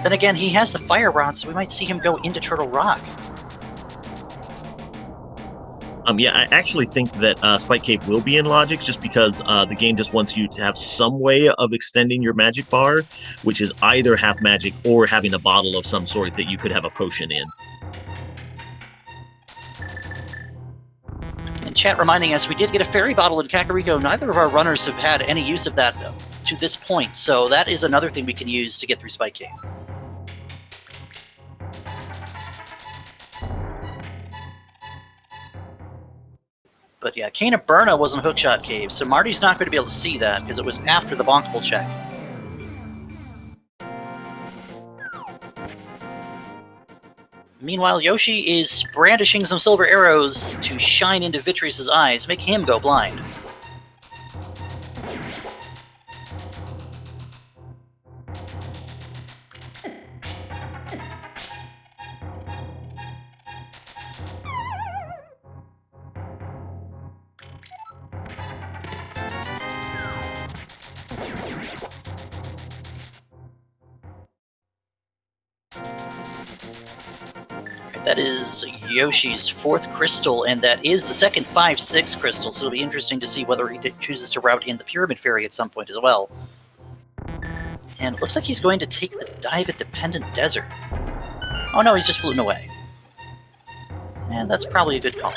Then again, he has the fire rod, so we might see him go into Turtle Rock. Yeah, I actually think that Spike Cave will be in Logic just because the game just wants you to have some way of extending your magic bar, which is either half magic or having a bottle of some sort that you could have a potion in. And chat reminding us, we did get a fairy bottle in Kakariko. Neither of our runners have had any use of that to this point, so that is another thing we can use to get through Spike Cave. But yeah, Cane of Burna was in Hookshot Cave, so Marty's not going to be able to see that because it was after the Bonkable check. Meanwhile, Yoshi is brandishing some silver arrows to shine into Vitreous' eyes, make him go blind. That is Yoshi's 4th crystal, and that is the second 5-6 crystal, so it'll be interesting to see whether he chooses to route in the Pyramid Fairy at some point as well. And it looks like he's going to take the Dive-Dependent Desert. Oh no, he's just floating away. And that's probably a good call.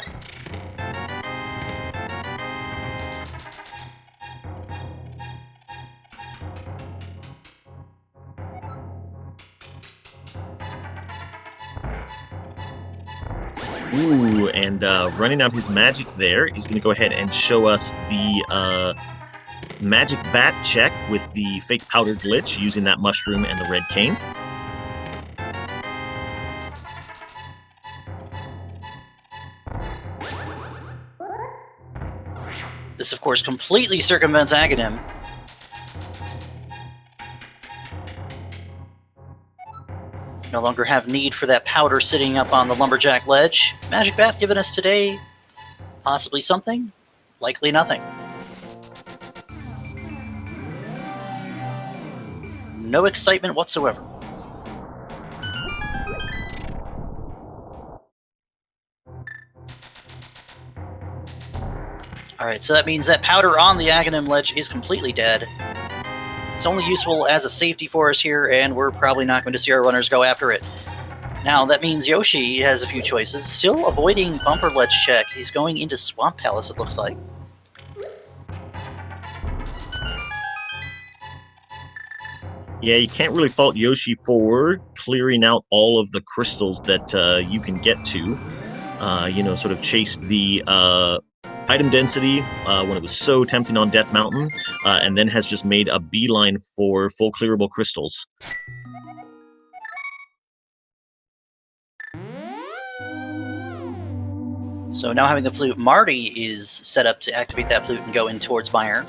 Ooh, and running out his magic there, he's going to go ahead and show us the magic bat check with the fake powder glitch using that mushroom and the red cane. This, of course, completely circumvents Aghanim. No longer have need for that powder sitting up on the lumberjack ledge. Magic Bat given us today possibly something, likely nothing. No excitement whatsoever. Alright, so that means that powder on the Aghanim ledge is completely dead. It's only useful as a safety for us here, and we're probably not going to see our runners go after it. Now, that means Yoshi has a few choices. Still avoiding Bumper Ledge check. He's going into Swamp Palace, it looks like. Yeah, you can't really fault Yoshi for clearing out all of the crystals that you can get to. Sort of chased the item density when it was so tempting on Death Mountain, and then has just made a beeline for full clearable crystals. So now having the flute, Marty is set up to activate that flute and go in towards Meyer.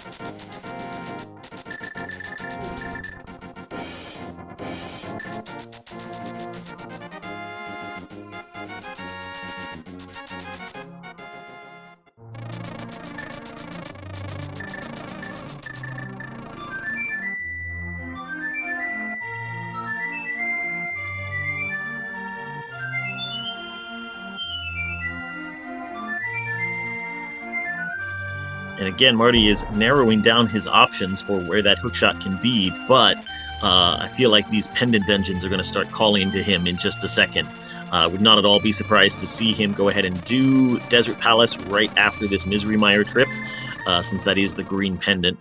And again, Marty is narrowing down his options for where that hookshot can be, but I feel like these pendant dungeons are going to start calling to him in just a second. Would not at all be surprised to see him go ahead and do Desert Palace right after this Misery Mire trip, since that is the green pendant.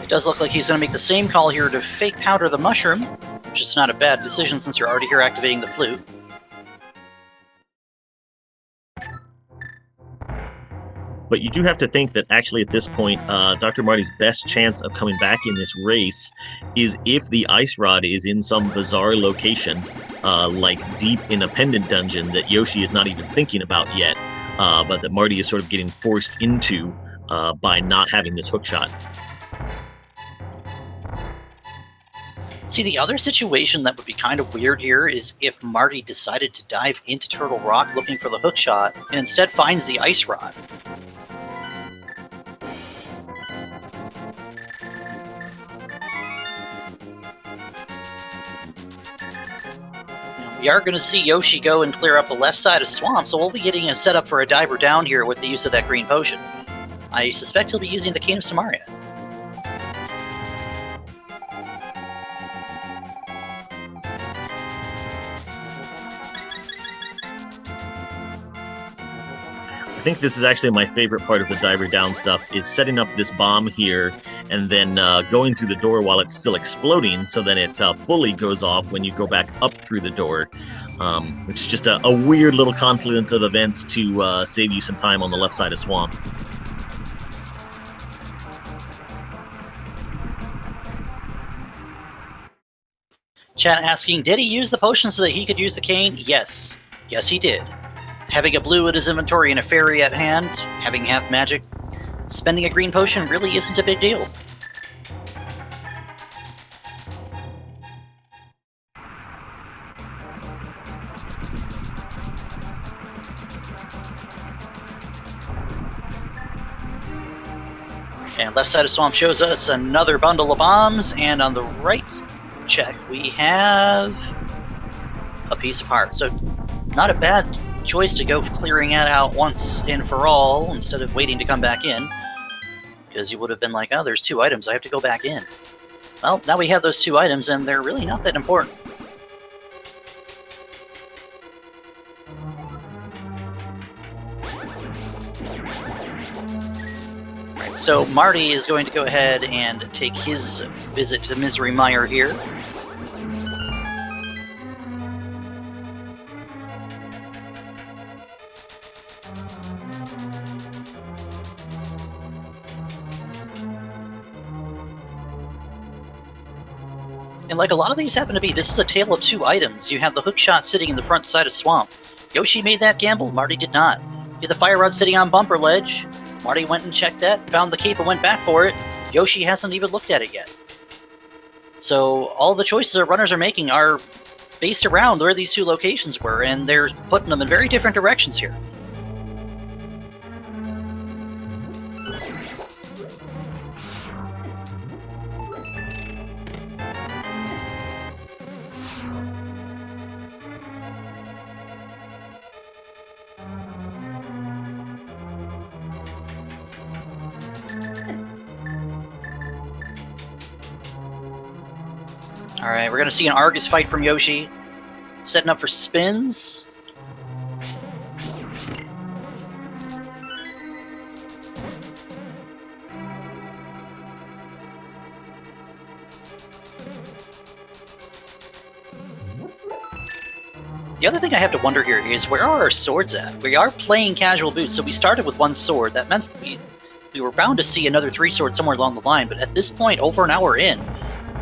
It does look like he's going to make the same call here to fake powder the mushroom, which is not a bad decision since you're already here activating the flute. But you do have to think that actually at this point, Dr. Marty's best chance of coming back in this race is if the ice rod is in some bizarre location, like deep in a pendant dungeon that Yoshi is not even thinking about yet, but that Marty is sort of getting forced into by not having this hookshot. See, the other situation that would be kind of weird here is if Marty decided to dive into Turtle Rock looking for the hookshot and instead finds the ice rod. We are going to see Yoshi go and clear up the left side of Swamp, so we'll be getting a setup for a diver down here with the use of that green potion. I suspect he'll be using the Cane of Samaria. I think this is actually my favorite part of the diver down stuff, is setting up this bomb here and then going through the door while it's still exploding, so then it fully goes off when you go back up through the door, which is just a weird little confluence of events to save you some time on the left side of Swamp. Chat asking, did he use the potion so that he could use the cane? Yes. Yes, he did. Having a blue in his inventory and a fairy at hand, having half magic, spending a green potion really isn't a big deal. And left side of Swamp shows us another bundle of bombs, and on the right check we have a piece of heart. So not a bad choice to go clearing it out once and for all instead of waiting to come back in, because you would have been like, oh, there's 2 items, I have to go back in. Well, now we have those 2 items and they're really not that important. Right, so Marty is going to go ahead and take his visit to Misery Mire here. And like a lot of these happen to be, this is a tale of 2 items. You have the hookshot sitting in the front side of Swamp. Yoshi made that gamble, Marty did not. You have the fire rod sitting on Bumper Ledge. Marty went and checked that, found the cape and went back for it. Yoshi hasn't even looked at it yet. So all the choices our runners are making are based around where these 2 locations were, and they're putting them in very different directions here. Alright, we're going to see an Argus fight from Yoshi. Setting up for spins. The other thing I have to wonder here is, where are our swords at? We are playing casual boots, so we started with 1 sword. That meant we were bound to see another 3 swords somewhere along the line, but at this point, over an hour in,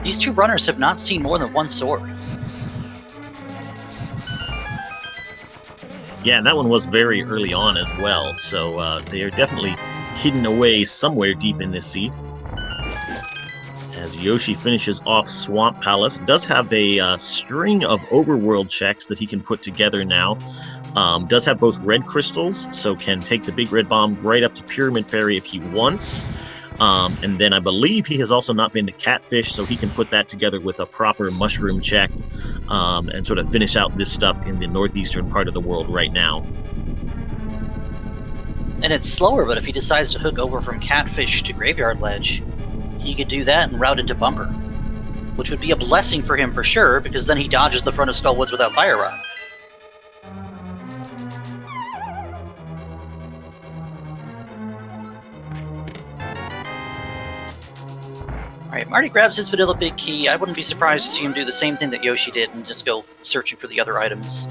these 2 runners have not seen more than 1 sword. Yeah, and that one was very early on as well, so they are definitely hidden away somewhere deep in this seed. As Yoshi finishes off Swamp Palace, does have a string of overworld checks that he can put together now. Does have both red crystals, so can take the big red bomb right up to Pyramid Fairy if he wants. And then I believe he has also not been to Catfish, so he can put that together with a proper mushroom check and sort of finish out this stuff in the northeastern part of the world right now. And it's slower, but if he decides to hook over from Catfish to Graveyard Ledge, he could do that and route into Bumper, which would be a blessing for him for sure, because then he dodges the front of Skullwoods without Fire Rod. Alright, Marty grabs his Vanilla Big Key. I wouldn't be surprised to see him do the same thing that Yoshi did and just go searching for the other items.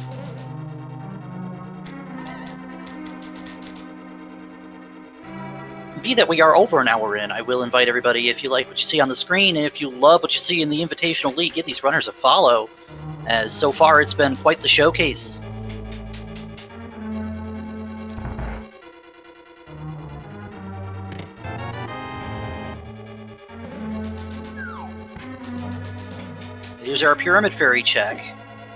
Be that we are over an hour in, I will invite everybody, if you like what you see on the screen, and if you love what you see in the Invitational League, give these runners a follow, as so far it's been quite the showcase. Here's our Pyramid Fairy check.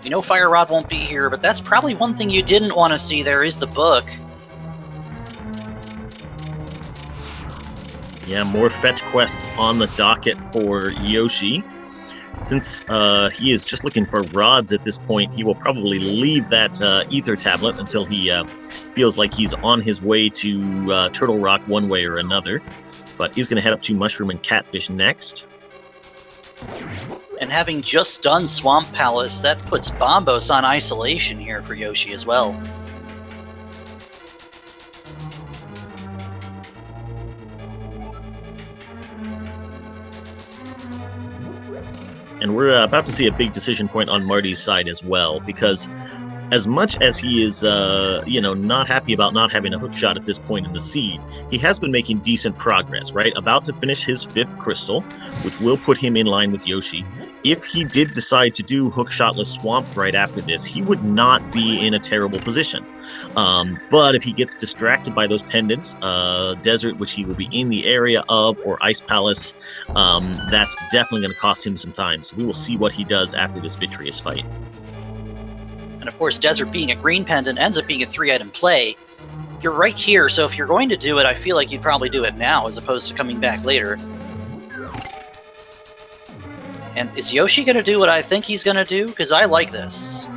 We know Fire Rod won't be here, but that's probably one thing you didn't want to see there is the book. Yeah, more fetch quests on the docket for Yoshi. Since he is just looking for rods at this point, he will probably leave that ether tablet until he feels like he's on his way to Turtle Rock one way or another. But he's going to head up to Mushroom and Catfish next. And having just done Swamp Palace, that puts Bombos on isolation here for Yoshi as well. And we're about to see a big decision point on Marty's side as well, because as much as he is, not happy about not having a hook shot at this point in the seed, he has been making decent progress, right? About to finish his 5th crystal, which will put him in line with Yoshi. If he did decide to do hook shotless Swamp right after this, he would not be in a terrible position. But if he gets distracted by those pendants, Desert, which he will be in the area of, or Ice Palace, that's definitely going to cost him some time. So we will see what he does after this victorious fight. And of course, Desert being a green pendant ends up being a 3-item play. You're right here, so if you're going to do it, I feel like you'd probably do it now as opposed to coming back later. And is Yoshi going to do what I think he's going to do? Because I like this.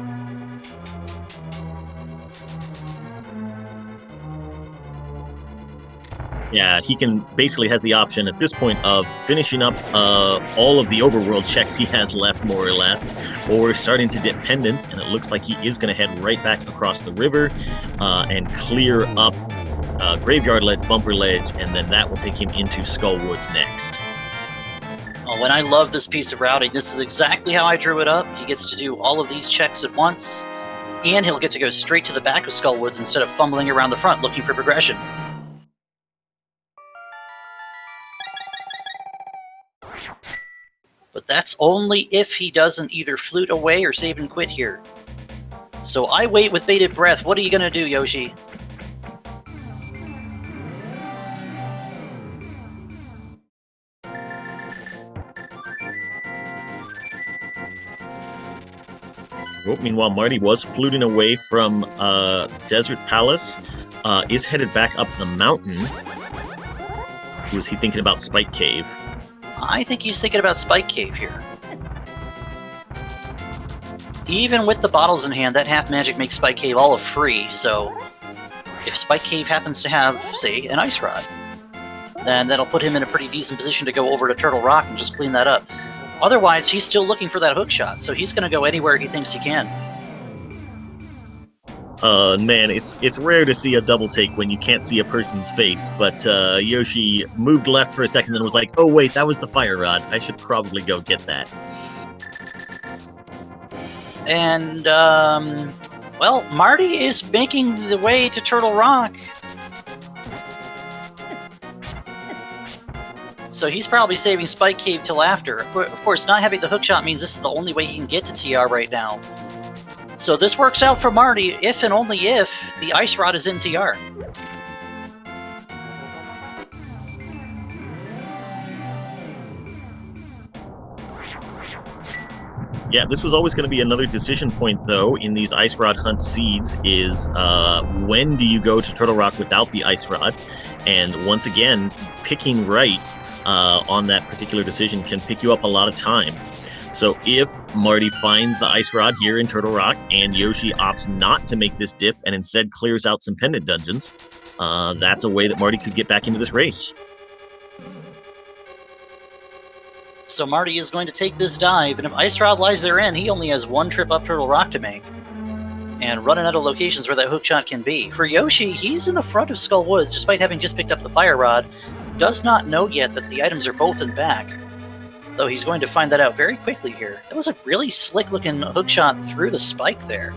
Yeah, he basically has the option at this point of finishing up all of the overworld checks he has left, more or less, or starting to dip pendants, and it looks like he is going to head right back across the river and clear up Graveyard Ledge, Bumper Ledge, and then that will take him into Skull Woods next. Oh, and I love this piece of routing. This is exactly how I drew it up. He gets to do all of these checks at once, and he'll get to go straight to the back of Skull Woods instead of fumbling around the front looking for progression. But that's only if he doesn't either flute away or save and quit here. So I wait with bated breath. What are you going to do, Yoshi? Well, meanwhile, Marty was fluting away from Desert Palace, is headed back up the mountain. Was he thinking about Spike Cave? I think he's thinking about Spike Cave here. Even with the bottles in hand, that half magic makes Spike Cave all of free, so if Spike Cave happens to have, say, an Ice Rod, then that'll put him in a pretty decent position to go over to Turtle Rock and just clean that up. Otherwise, he's still looking for that hook shot, so he's going to go anywhere he thinks he can. Man, it's rare to see a double take when you can't see a person's face, but Yoshi moved left for a second and was like, oh wait, that was the fire rod. I should probably go get that. And, well, Marty is making the way to Turtle Rock. So he's probably saving Spike Cave till after. Of course, not having the hookshot means this is the only way he can get to TR right now. So this works out for Marty if and only if the Ice Rod is in TR. Yeah, this was always going to be another decision point, though, in these Ice Rod Hunt seeds is when do you go to Turtle Rock without the Ice Rod? And once again, picking right on that particular decision can pick you up a lot of time. So if Marty finds the Ice Rod here in Turtle Rock and Yoshi opts not to make this dip and instead clears out some pendant dungeons, that's a way that Marty could get back into this race. So Marty is going to take this dive, and if Ice Rod lies therein, he only has one trip up Turtle Rock to make. And running out of locations where that hookshot can be. For Yoshi, he's in the front of Skull Woods, despite having just picked up the Fire Rod. Does not know yet that the items are both in back. Though he's going to find that out very quickly here. That was a really slick-looking hookshot through the spike there.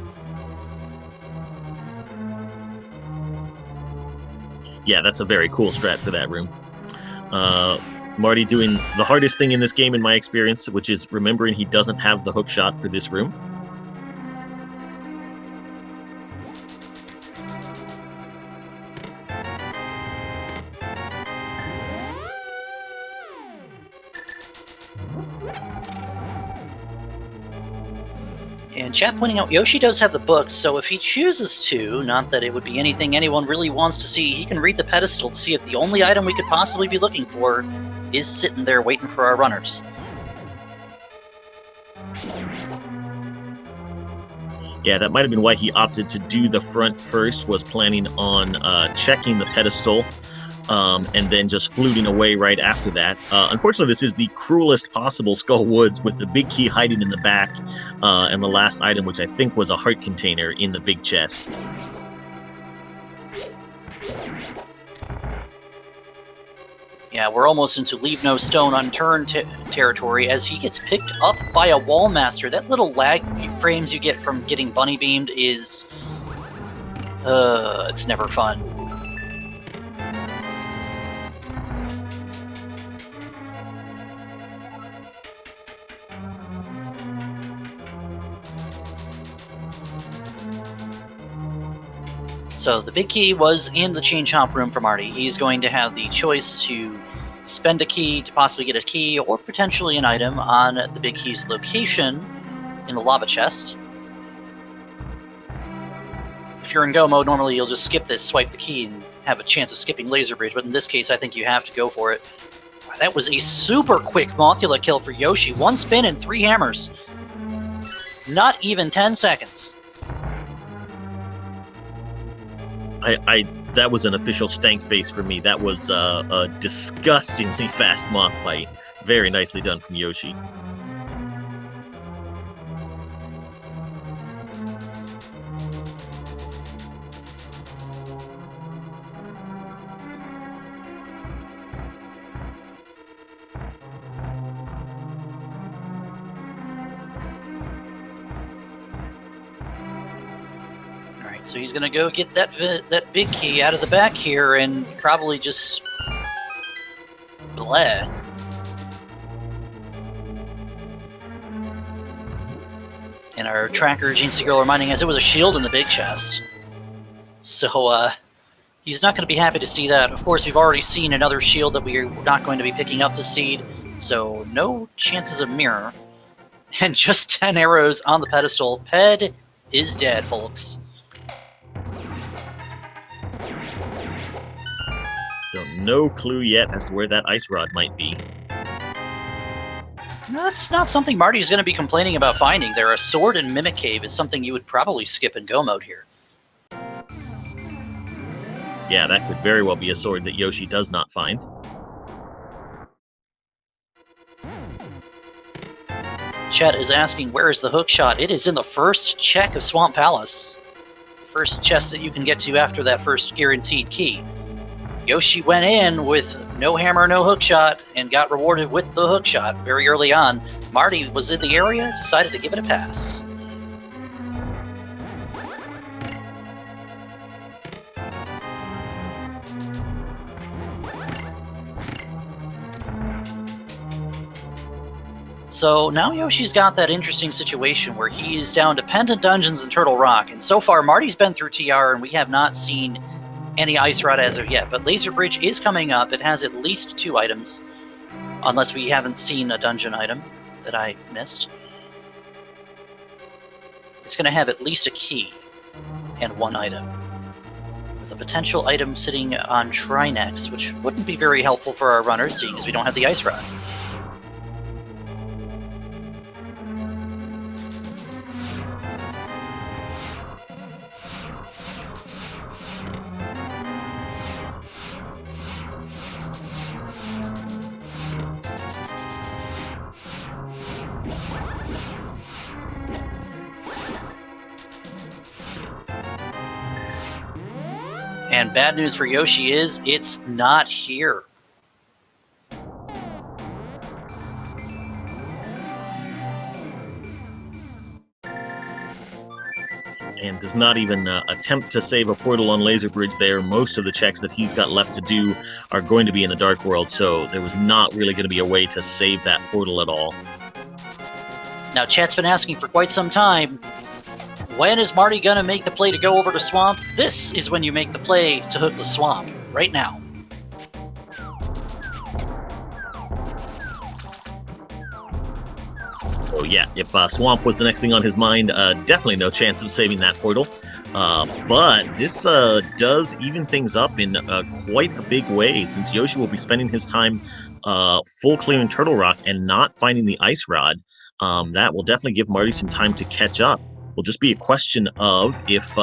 Yeah, that's a very cool strat for that room. Marty doing the hardest thing in this game, in my experience, which is remembering he doesn't have the hookshot for this room. And chat pointing out, Yoshi does have the book, so if he chooses to, not that it would be anything anyone really wants to see, he can read the pedestal to see if the only item we could possibly be looking for is sitting there waiting for our runners. Yeah, that might have been why he opted to do the front first, was planning on checking the pedestal and then just fluting away right after that. Unfortunately, this is the cruelest possible Skull Woods, with the big key hiding in the back and the last item, which I think was a heart container, in the big chest. Yeah, we're almost into leave no stone unturned territory as he gets picked up by a wall master. That little lag frames you get from getting bunny beamed is... it's never fun. So the big key was in the chain chomp room for Marty. He's going to have the choice to spend a key to possibly get a key or potentially an item on the big key's location in the lava chest. If you're in go mode, normally you'll just skip this, swipe the key, and have a chance of skipping Laser Bridge, but in this case I think you have to go for it. That was a super quick Mothula kill for Yoshi. 1 spin and 3 hammers. Not even 10 seconds. That was an official stank face for me. That was a disgustingly fast moth bite. Very nicely done from Yoshi. So he's going to go get that big key out of the back here and probably just... bleh. And our tracker, Jinxie Girl, reminding us there was a shield in the big chest. So, he's not going to be happy to see that. Of course, we've already seen another shield that we're not going to be picking up the seed, so no chances of mirror. And just 10 arrows on the pedestal. Ped is dead, folks. So no clue yet as to where that ice rod might be. That's not something Marty is going to be complaining about finding. There, a sword in Mimic Cave is something you would probably skip in go mode here. Yeah, that could very well be a sword that Yoshi does not find. Chet is asking, where is the hook shot? It is in the first check of Swamp Palace. First chest that you can get to after that first guaranteed key. Yoshi went in with no hammer, no hookshot, and got rewarded with the hookshot very early on. Marty was in the area, decided to give it a pass. So now Yoshi's got that interesting situation where he's down to Pendant Dungeons and Turtle Rock, and so far Marty's been through TR and we have not seen any ice rod as of yet, but Laser Bridge is coming up. It has at least 2 items, unless we haven't seen a dungeon item that I missed. It's going to have at least a key and 1 item, with a potential item sitting on Trinex, which wouldn't be very helpful for our runners, seeing as we don't have the ice rod. And bad news for Yoshi is, it's not here. And does not even attempt to save a portal on Laser Bridge there. Most of the checks that he's got left to do are going to be in the Dark World, so there was not really going to be a way to save that portal at all. Now, chat's been asking for quite some time, when is Marty going to make the play to go over to Swamp? This is when you make the play to hook the Swamp, right now. So yeah, if Swamp was the next thing on his mind, definitely no chance of saving that portal. But this does even things up in quite a big way, since Yoshi will be spending his time full clearing Turtle Rock and not finding the ice rod. That will definitely give Marty some time to catch up. Will just be a question of if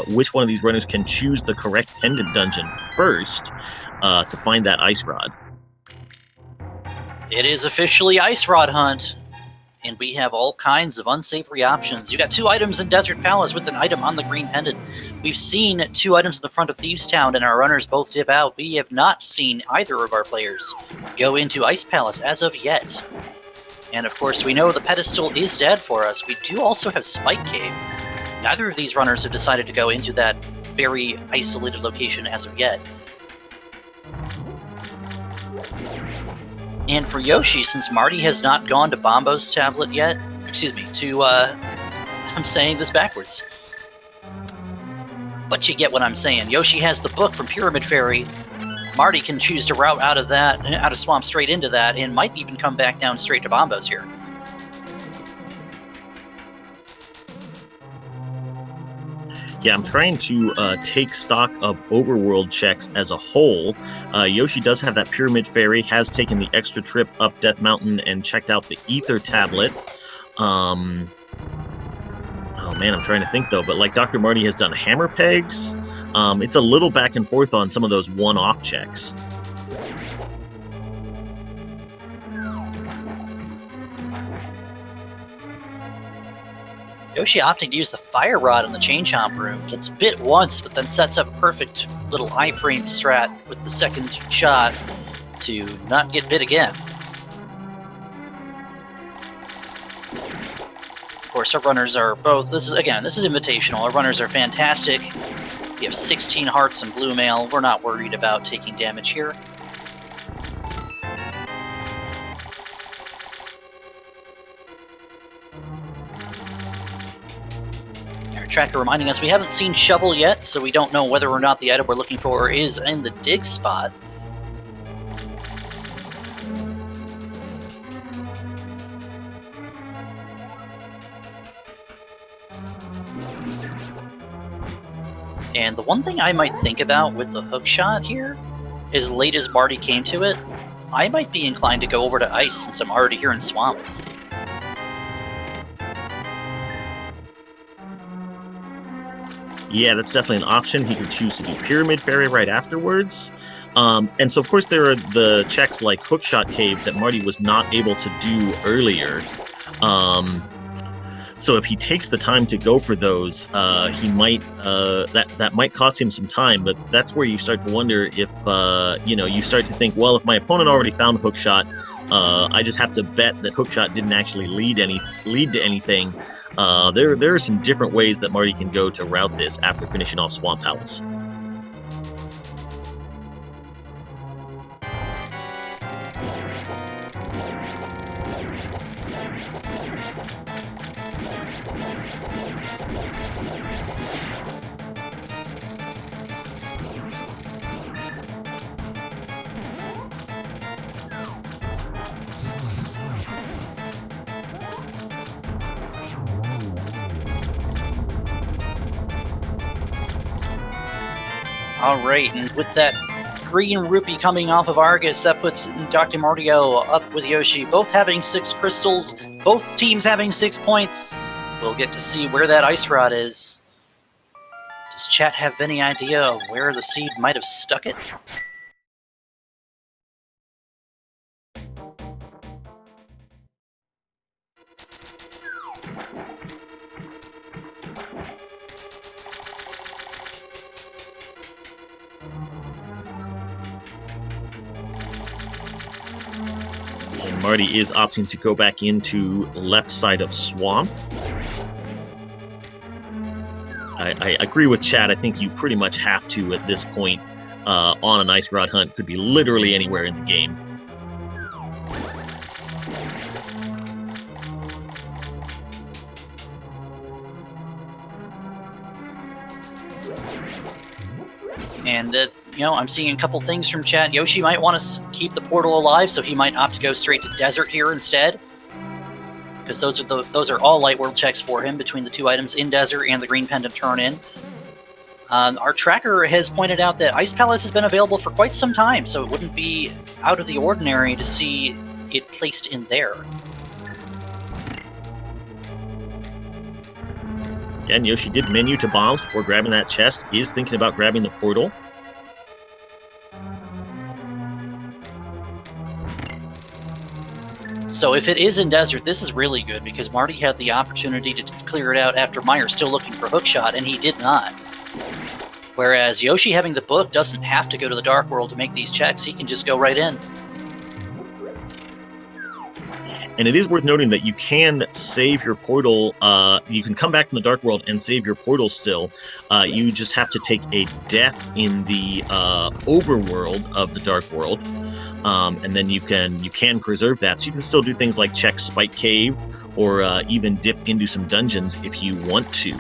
which one of these runners can choose the correct pendant dungeon first to find that ice rod. It is officially Ice Rod Hunt, and we have all kinds of unsavory options. You got 2 items in Desert Palace with an item on the green pendant. We've seen 2 items in the front of Thieves Town, and our runners both dip out. We have not seen either of our players go into Ice Palace as of yet. And of course, we know the pedestal is dead for us. We do also have Spike Cave. Neither of these runners have decided to go into that very isolated location as of yet. And for Yoshi, since Marty has not gone to Bombo's tablet yet, I'm saying this backwards. But you get what I'm saying. Yoshi has the book from Pyramid Fairy. Marty can choose to route out of Swamp straight into that, and might even come back down straight to Bombo's here. Yeah, I'm trying to take stock of overworld checks as a whole. Yoshi does have that Pyramid Fairy, has taken the extra trip up Death Mountain and checked out the Ether Tablet. Oh man, I'm trying to think though, but like Dr. Marty has done hammer pegs. It's a little back and forth on some of those one-off checks. Yoshi opting to use the Fire Rod in the Chain Chomp room. Gets bit once, but then sets up a perfect little iframe strat with the second shot to not get bit again. Of course, our runners are both... This is Invitational. Our runners are fantastic. We have 16 hearts and blue mail. We're not worried about taking damage here. Tracker reminding us we haven't seen Shovel yet, so we don't know whether or not the item we're looking for is in the dig spot. And the one thing I might think about with the hook shot here, as late as Marty came to it, I might be inclined to go over to Ice since I'm already here in Swamp. Yeah, that's definitely an option. He could choose to do Pyramid Fairy right afterwards. And so, of course, there are the checks like Hookshot Cave that Marty was not able to do earlier. So if he takes the time to go for those, he might that might cost him some time. But that's where you start to wonder if you start to think, well, if my opponent already found Hookshot, I just have to bet that Hookshot didn't actually lead to anything. There are some different ways that Marty can go to route this after finishing off Swamp Palace. Alright, and with that green rupee coming off of Argus, that puts Dr. Martio up with Yoshi, both having 6 crystals, both teams having 6 points. We'll get to see where that ice rod is. Does chat have any idea of where the seed might have stuck it? And Marty is opting to go back into left side of Swamp. I agree with Chad. I think you pretty much have to at this point on an ice rod hunt. Could be literally anywhere in the game. And, I'm seeing a couple things from chat. Yoshi might want to keep the portal alive, so he might opt to go straight to Desert here instead. Because those are all light world checks for him between the 2 items in Desert and the green pendant turn in. Our tracker has pointed out that Ice Palace has been available for quite some time, so it wouldn't be out of the ordinary to see it placed in there. And Yoshi did menu to bombs before grabbing that chest, is thinking about grabbing the portal. So if it is in desert, this is really good because Marty had the opportunity to clear it out after Meyer still looking for hookshot, and he did not. Whereas Yoshi having the book doesn't have to go to the Dark World to make these checks. He can just go right in. And it is worth noting that you can save your portal. You can come back from the Dark World and save your portal still. You just have to take a death in the overworld of the Dark World. And then you can preserve that. So you can still do things like check Spike Cave or even dip into some dungeons if you want to.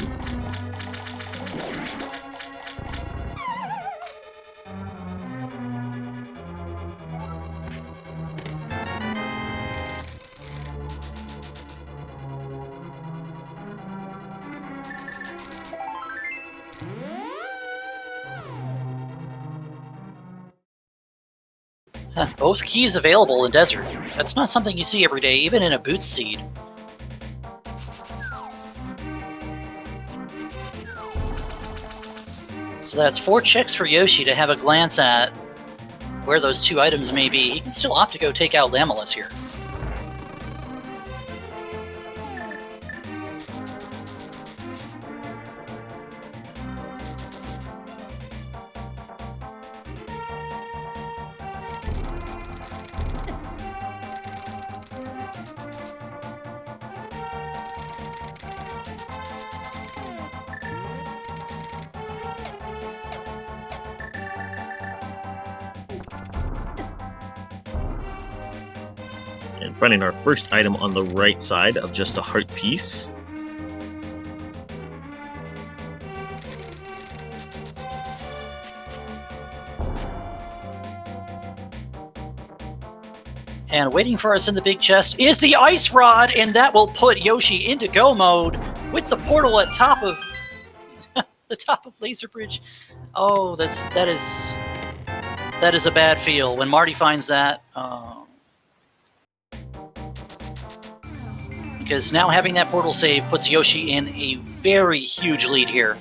Both keys available in desert. That's not something you see every day, even in a boots seed. So that's 4 checks for Yoshi to have a glance at where those 2 items may be. He can still opt to go take out Lamulus here. And finding our first item on the right side of just a heart piece. And waiting for us in the big chest is the ice rod, and that will put Yoshi into go mode with the portal at top of the top of Laser Bridge. Oh, that is a bad feel when Marty finds that. Because now having that portal save puts Yoshi in a very huge lead here.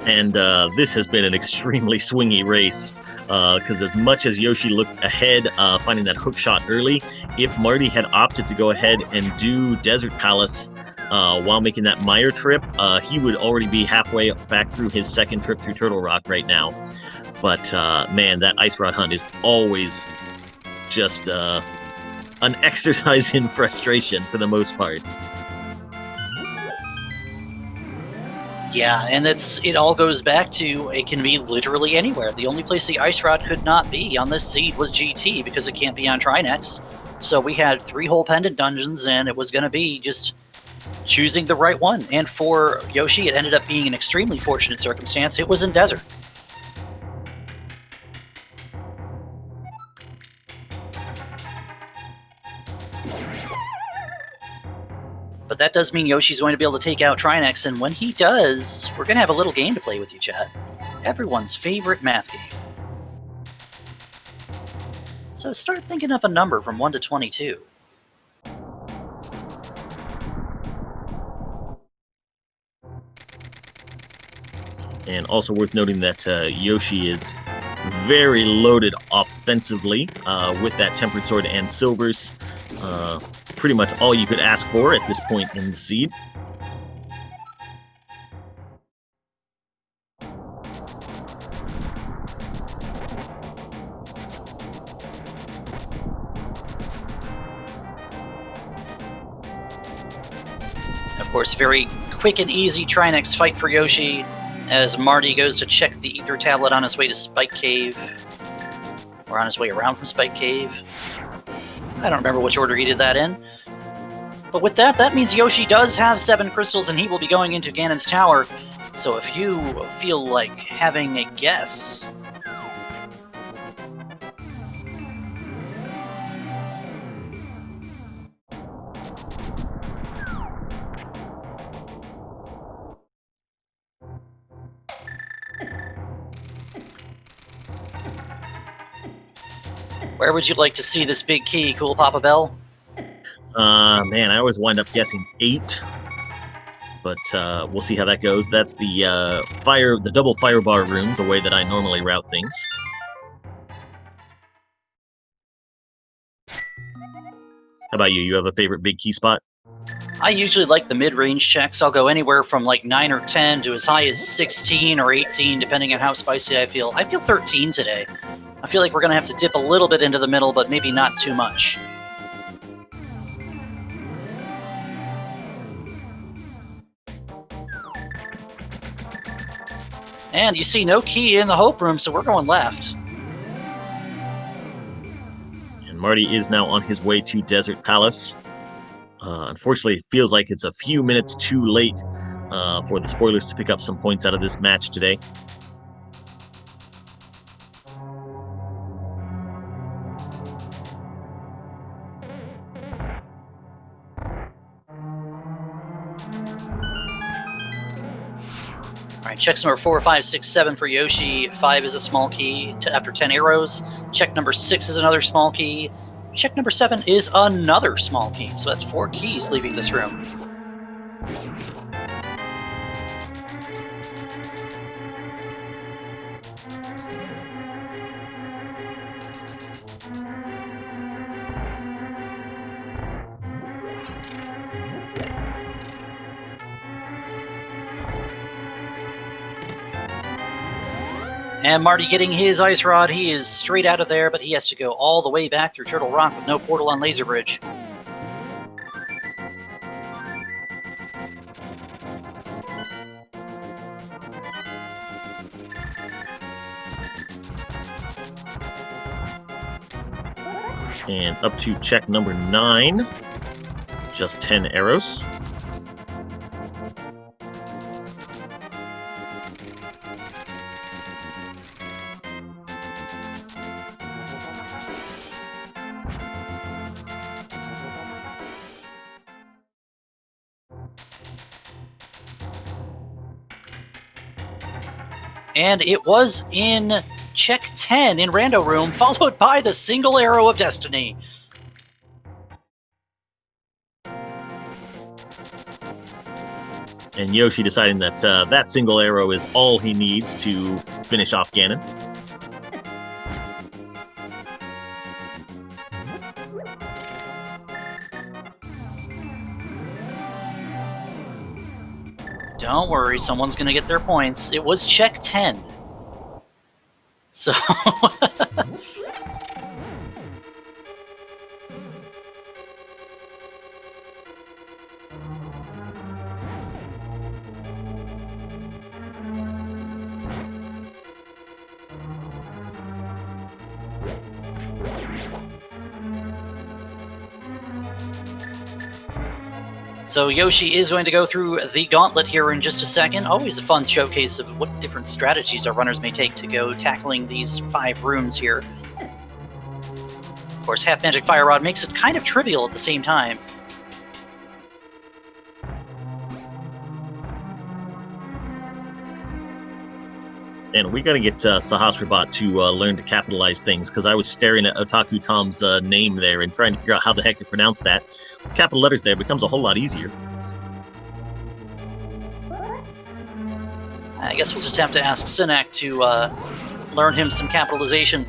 And this has been an extremely swingy race, because as much as Yoshi looked ahead, finding that hook shot early, if Marty had opted to go ahead and do Desert Palace while making that Meyer trip, he would already be halfway back through his second trip through Turtle Rock right now. But man, that Ice Rod hunt is always just an exercise in frustration for the most part. Yeah, and it all goes back to it can be literally anywhere. The only place the Ice Rod could not be on this seed was GT because it can't be on Trinex. So we had 3 whole pendant dungeons, and it was going to be just choosing the right one. And for Yoshi, it ended up being an extremely fortunate circumstance. It was in desert. But that does mean Yoshi's going to be able to take out Trinex, and when he does, we're going to have a little game to play with you, chat. Everyone's favorite math game. So start thinking of a number from 1 to 22. And also worth noting that Yoshi is very loaded offensively with that Tempered Sword and Silvers. Pretty much all you could ask for at this point in the seed. Of course, very quick and easy Trinex fight for Yoshi as Marty goes to check the Ether Tablet on his way to Spike Cave. Or on his way around from Spike Cave. I don't remember which order he did that in. But with that, that means Yoshi does have 7 crystals and he will be going into Ganon's Tower. So if you feel like having a guess... Where would you like to see this big key, Cool Papa Bell? Man, I always wind up guessing 8. But we'll see how that goes. That's the double fire bar room, the way that I normally route things. How about you? You have a favorite big key spot? I usually like the mid-range checks. I'll go anywhere from like 9 or 10 to as high as 16 or 18, depending on how spicy I feel. I feel 13 today. I feel like we're going to have to dip a little bit into the middle, but maybe not too much. And you see no key in the Hope Room, so we're going left. And Marty is now on his way to Desert Palace. Unfortunately, it feels like it's a few minutes too late for the spoilers to pick up some points out of this match today. All right, checks number 4, 5, 6, 7 for Yoshi. 5 is a small key after 10 arrows. Check number 6 is another small key. Check number 7 is another small key. So that's 4 keys leaving this room. And Marty getting his ice rod. He is straight out of there, but he has to go all the way back through Turtle Rock with no portal on Laser Bridge. And up to check number 9. Just 10 arrows. And it was in check 10 in Rando Room, followed by the single arrow of destiny. And Yoshi deciding that that single arrow is all he needs to finish off Ganon. Don't worry, someone's going to get their points. It was check 10. So... So Yoshi is going to go through the gauntlet here in just a second. Always a fun showcase of what different strategies our runners may take to go tackling these 5 rooms here. Of course, Half Magic Fire Rod makes it kind of trivial at the same time. And we got to get Sahasrabot to learn to capitalize things, because I was staring at Otaku Tom's name there and trying to figure out how the heck to pronounce that. With capital letters there, it becomes a whole lot easier. I guess we'll just have to ask Sinak to learn him some capitalization.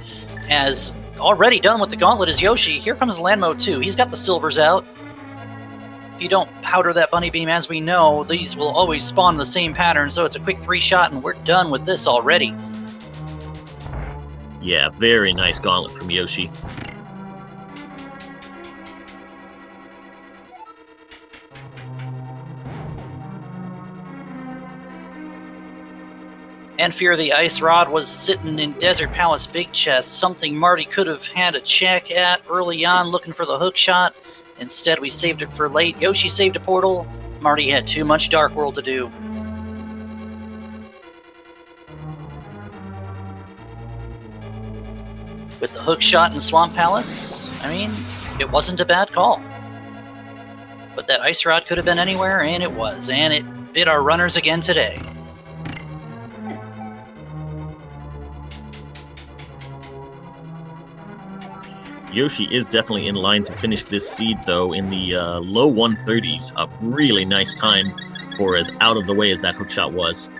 As already done with the gauntlet is Yoshi. Here comes Lanmo 2. He's got the silvers out. If you don't powder that bunny beam, as we know, these will always spawn the same pattern, so it's a quick 3-shot, and we're done with this already. Yeah, very nice gauntlet from Yoshi. And Fear the Ice Rod was sitting in Desert Palace Big Chest, something Marty could have had a check at early on, looking for the hook shot. Instead, we saved it for late. Yoshi saved a portal. Marty had too much Dark World to do. With the hook shot in Swamp Palace, I mean, it wasn't a bad call. But that Ice Rod could have been anywhere, and it was. And it bit our runners again today. Yoshi is definitely in line to finish this seed, though, in the low 130s. A really nice time for as out of the way as that hookshot was.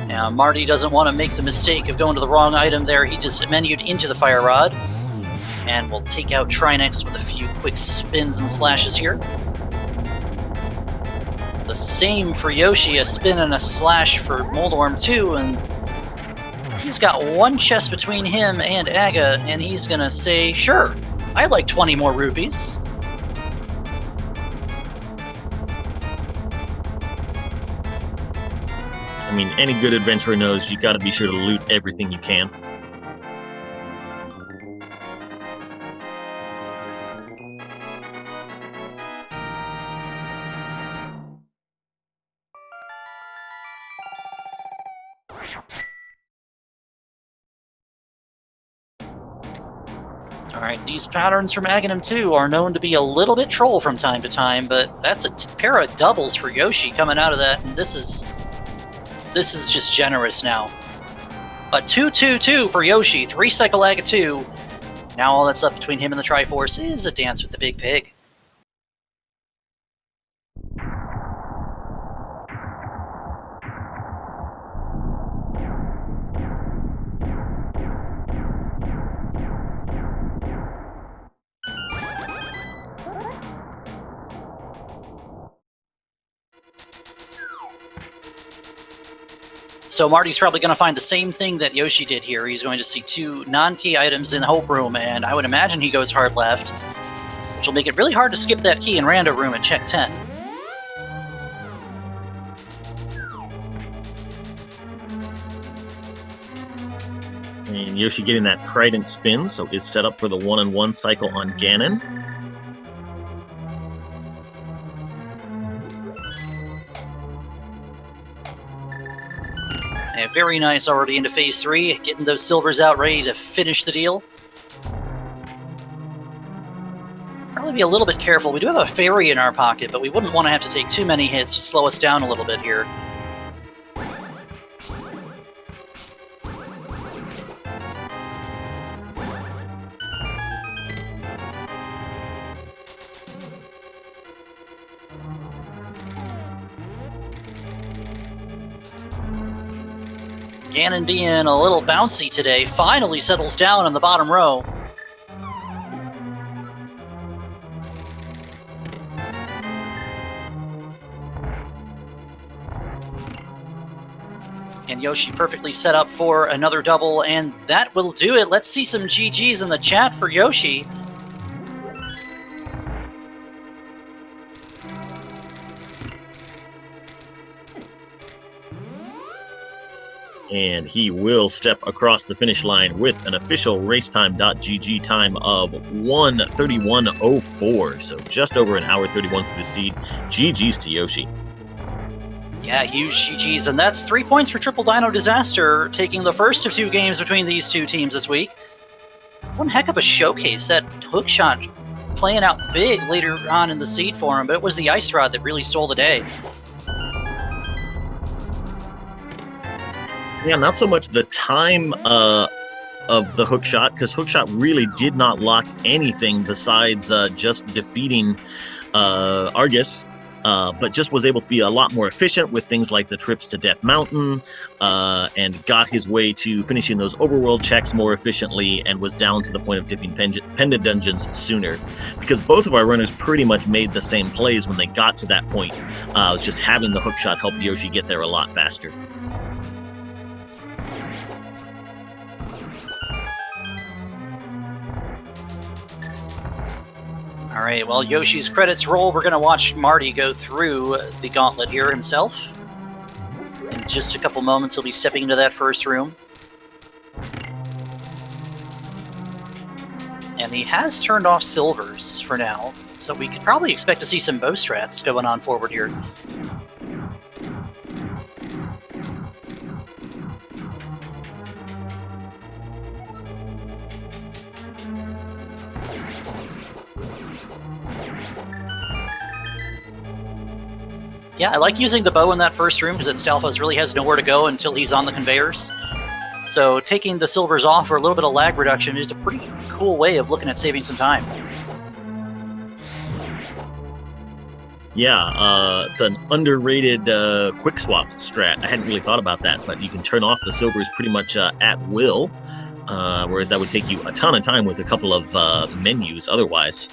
Now, Marty doesn't want to make the mistake of going to the wrong item there. He just menued into the Fire Rod. And we'll take out Trinex with a few quick spins and slashes here. The same for Yoshi, a spin and a slash for Moldorm too, and he's got one chest between him and Aga, and he's gonna say, sure, I'd like 20 more rupees. I mean, any good adventurer knows you gotta be sure to loot everything you can. Alright, these patterns from Aghanim 2 are known to be a little bit troll from time to time, but that's a pair of doubles for Yoshi coming out of that, and this is just generous now. A 2-2-2 for Yoshi, 3-cycle Aga 2. Now all that's left between him and the Triforce is a dance with the Big Pig. So Marty's probably going to find the same thing that Yoshi did here. He's going to see 2 non-key items in the Hope Room, and I would imagine he goes hard left, which will make it really hard to skip that key in Rando Room at check 10. And Yoshi getting that Trident spin, so is set up for the 1-on-1 cycle on Ganon. Very nice already into Phase 3, getting those silvers out ready to finish the deal. Probably be a little bit careful. We do have a fairy in our pocket, but we wouldn't want to have to take too many hits to slow us down a little bit here. Ganon being a little bouncy today, finally settles down in the bottom row. And Yoshi perfectly set up for another double, and that will do it. Let's see some GGs in the chat for Yoshi. And he will step across the finish line with an official racetime.gg time of 1:31:04. So just over an hour 31 for the seed. GG's to Yoshi. Yeah, huge GG's, and that's 3 points for Triple Dino Disaster, taking the first of 2 games between these 2 teams this week. One heck of a showcase. That hookshot playing out big later on in the seed for him, but it was the Ice Rod that really stole the day. Yeah, not so much the time of the hookshot, because hookshot really did not lock anything besides just defeating Argus, but just was able to be a lot more efficient with things like the trips to Death Mountain, and got his way to finishing those overworld checks more efficiently, and was down to the point of dipping pendant dungeons sooner, because both of our runners pretty much made the same plays when they got to that point. It was just having the hookshot help Yoshi get there a lot faster. All right, while Yoshi's credits roll, we're going to watch Marty go through the gauntlet here himself. In just a couple moments, he'll be stepping into that first room. And he has turned off silvers for now, so we could probably expect to see some bow strats going on forward here. Yeah, I like using the bow in that first room because Stalfos really has nowhere to go until he's on the conveyors. So taking the silvers off for a little bit of lag reduction is a pretty cool way of looking at saving some time. Yeah, it's an underrated quick swap strat. I hadn't really thought about that, but you can turn off the silvers pretty much at will, whereas that would take you a ton of time with a couple of menus otherwise.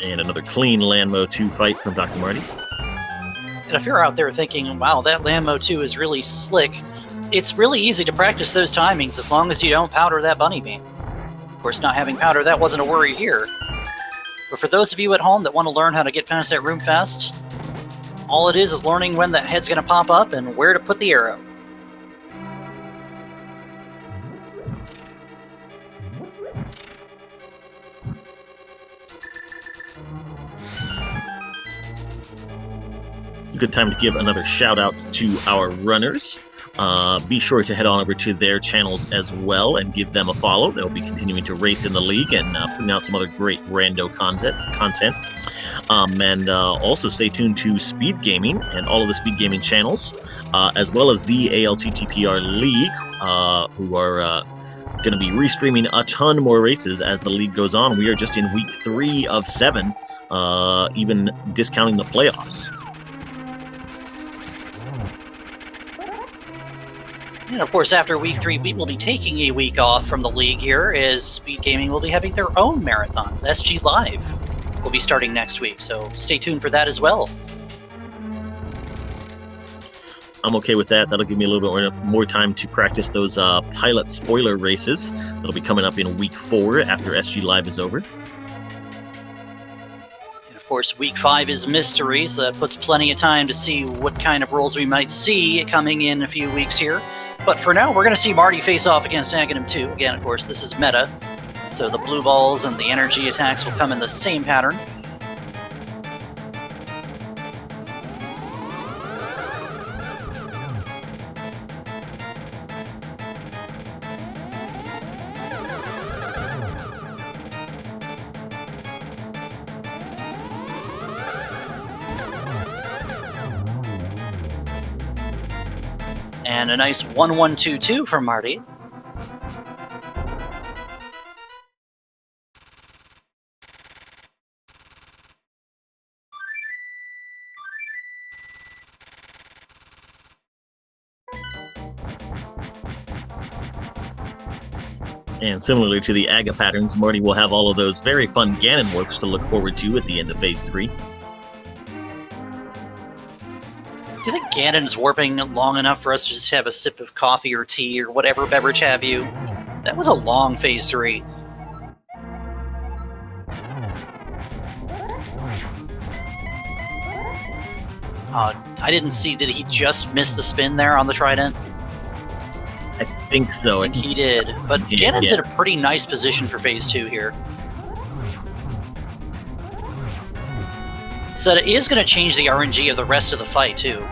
And another clean Landmo 2 fight from Dr. Marty. And if you're out there thinking, wow, that Landmo 2 is really slick, it's really easy to practice those timings as long as you don't powder that bunny beam. Of course, not having powder, that wasn't a worry here. But for those of you at home that want to learn how to get past that room fast, all it is learning when that head's going to pop up and where to put the arrow. It's a good time to give another shout out to our runners. Be sure to head on over to their channels as well and give them a follow. They'll be continuing to race in the league and putting out some other great rando content. And also stay tuned to Speed Gaming and all of the Speed Gaming channels, as well as the ALTTPR League, who are going to be restreaming a ton more races as the league goes on. We are just in week 3 of 7, even discounting the playoffs. And of course, after week 3, we will be taking a week off from the league here, as Speed Gaming will be having their own marathons. SG Live will be starting next week, so stay tuned for that as well. I'm okay with that. That'll give me a little bit more time to practice those pilot spoiler races. That'll be coming up in week 4 after SG Live is over. And of course, week 5 is mystery, so that puts plenty of time to see what kind of roles we might see coming in a few weeks here. But for now, we're going to see Marty face off against Aghanim 2. Again, of course, this is meta, so the blue balls and the energy attacks will come in the same pattern. And a nice 1-1-2-2 from Marty. And similarly to the Aga patterns, Marty will have all of those very fun Ganon warps to look forward to at the end of Phase 3. Do you think Ganon's warping long enough for us to just have a sip of coffee or tea or whatever beverage have you? That was a long Phase 3. I didn't see, did he just miss the spin there on the Trident? I think so. I think he did, but Ganon's in a pretty nice position for Phase 2 here. So it is going to change the RNG of the rest of the fight, too.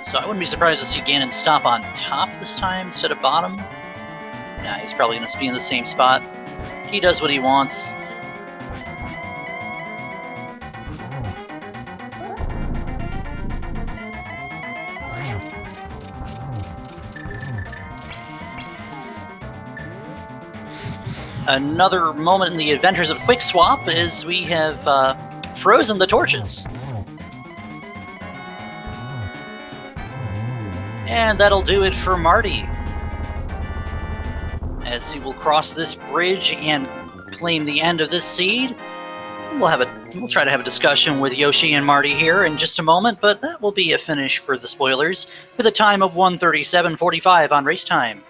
So I wouldn't be surprised to see Ganon stop on top this time instead of bottom. Nah, he's probably going to be in the same spot. He does what he wants. Another moment in the adventures of Quick Swap is we have frozen the torches. And that'll do it for Marty, as he will cross this bridge and claim the end of this seed. We'll try to have a discussion with Yoshi and Marty here in just a moment, but that will be a finish for the spoilers with a time of 1:37:45 on race time.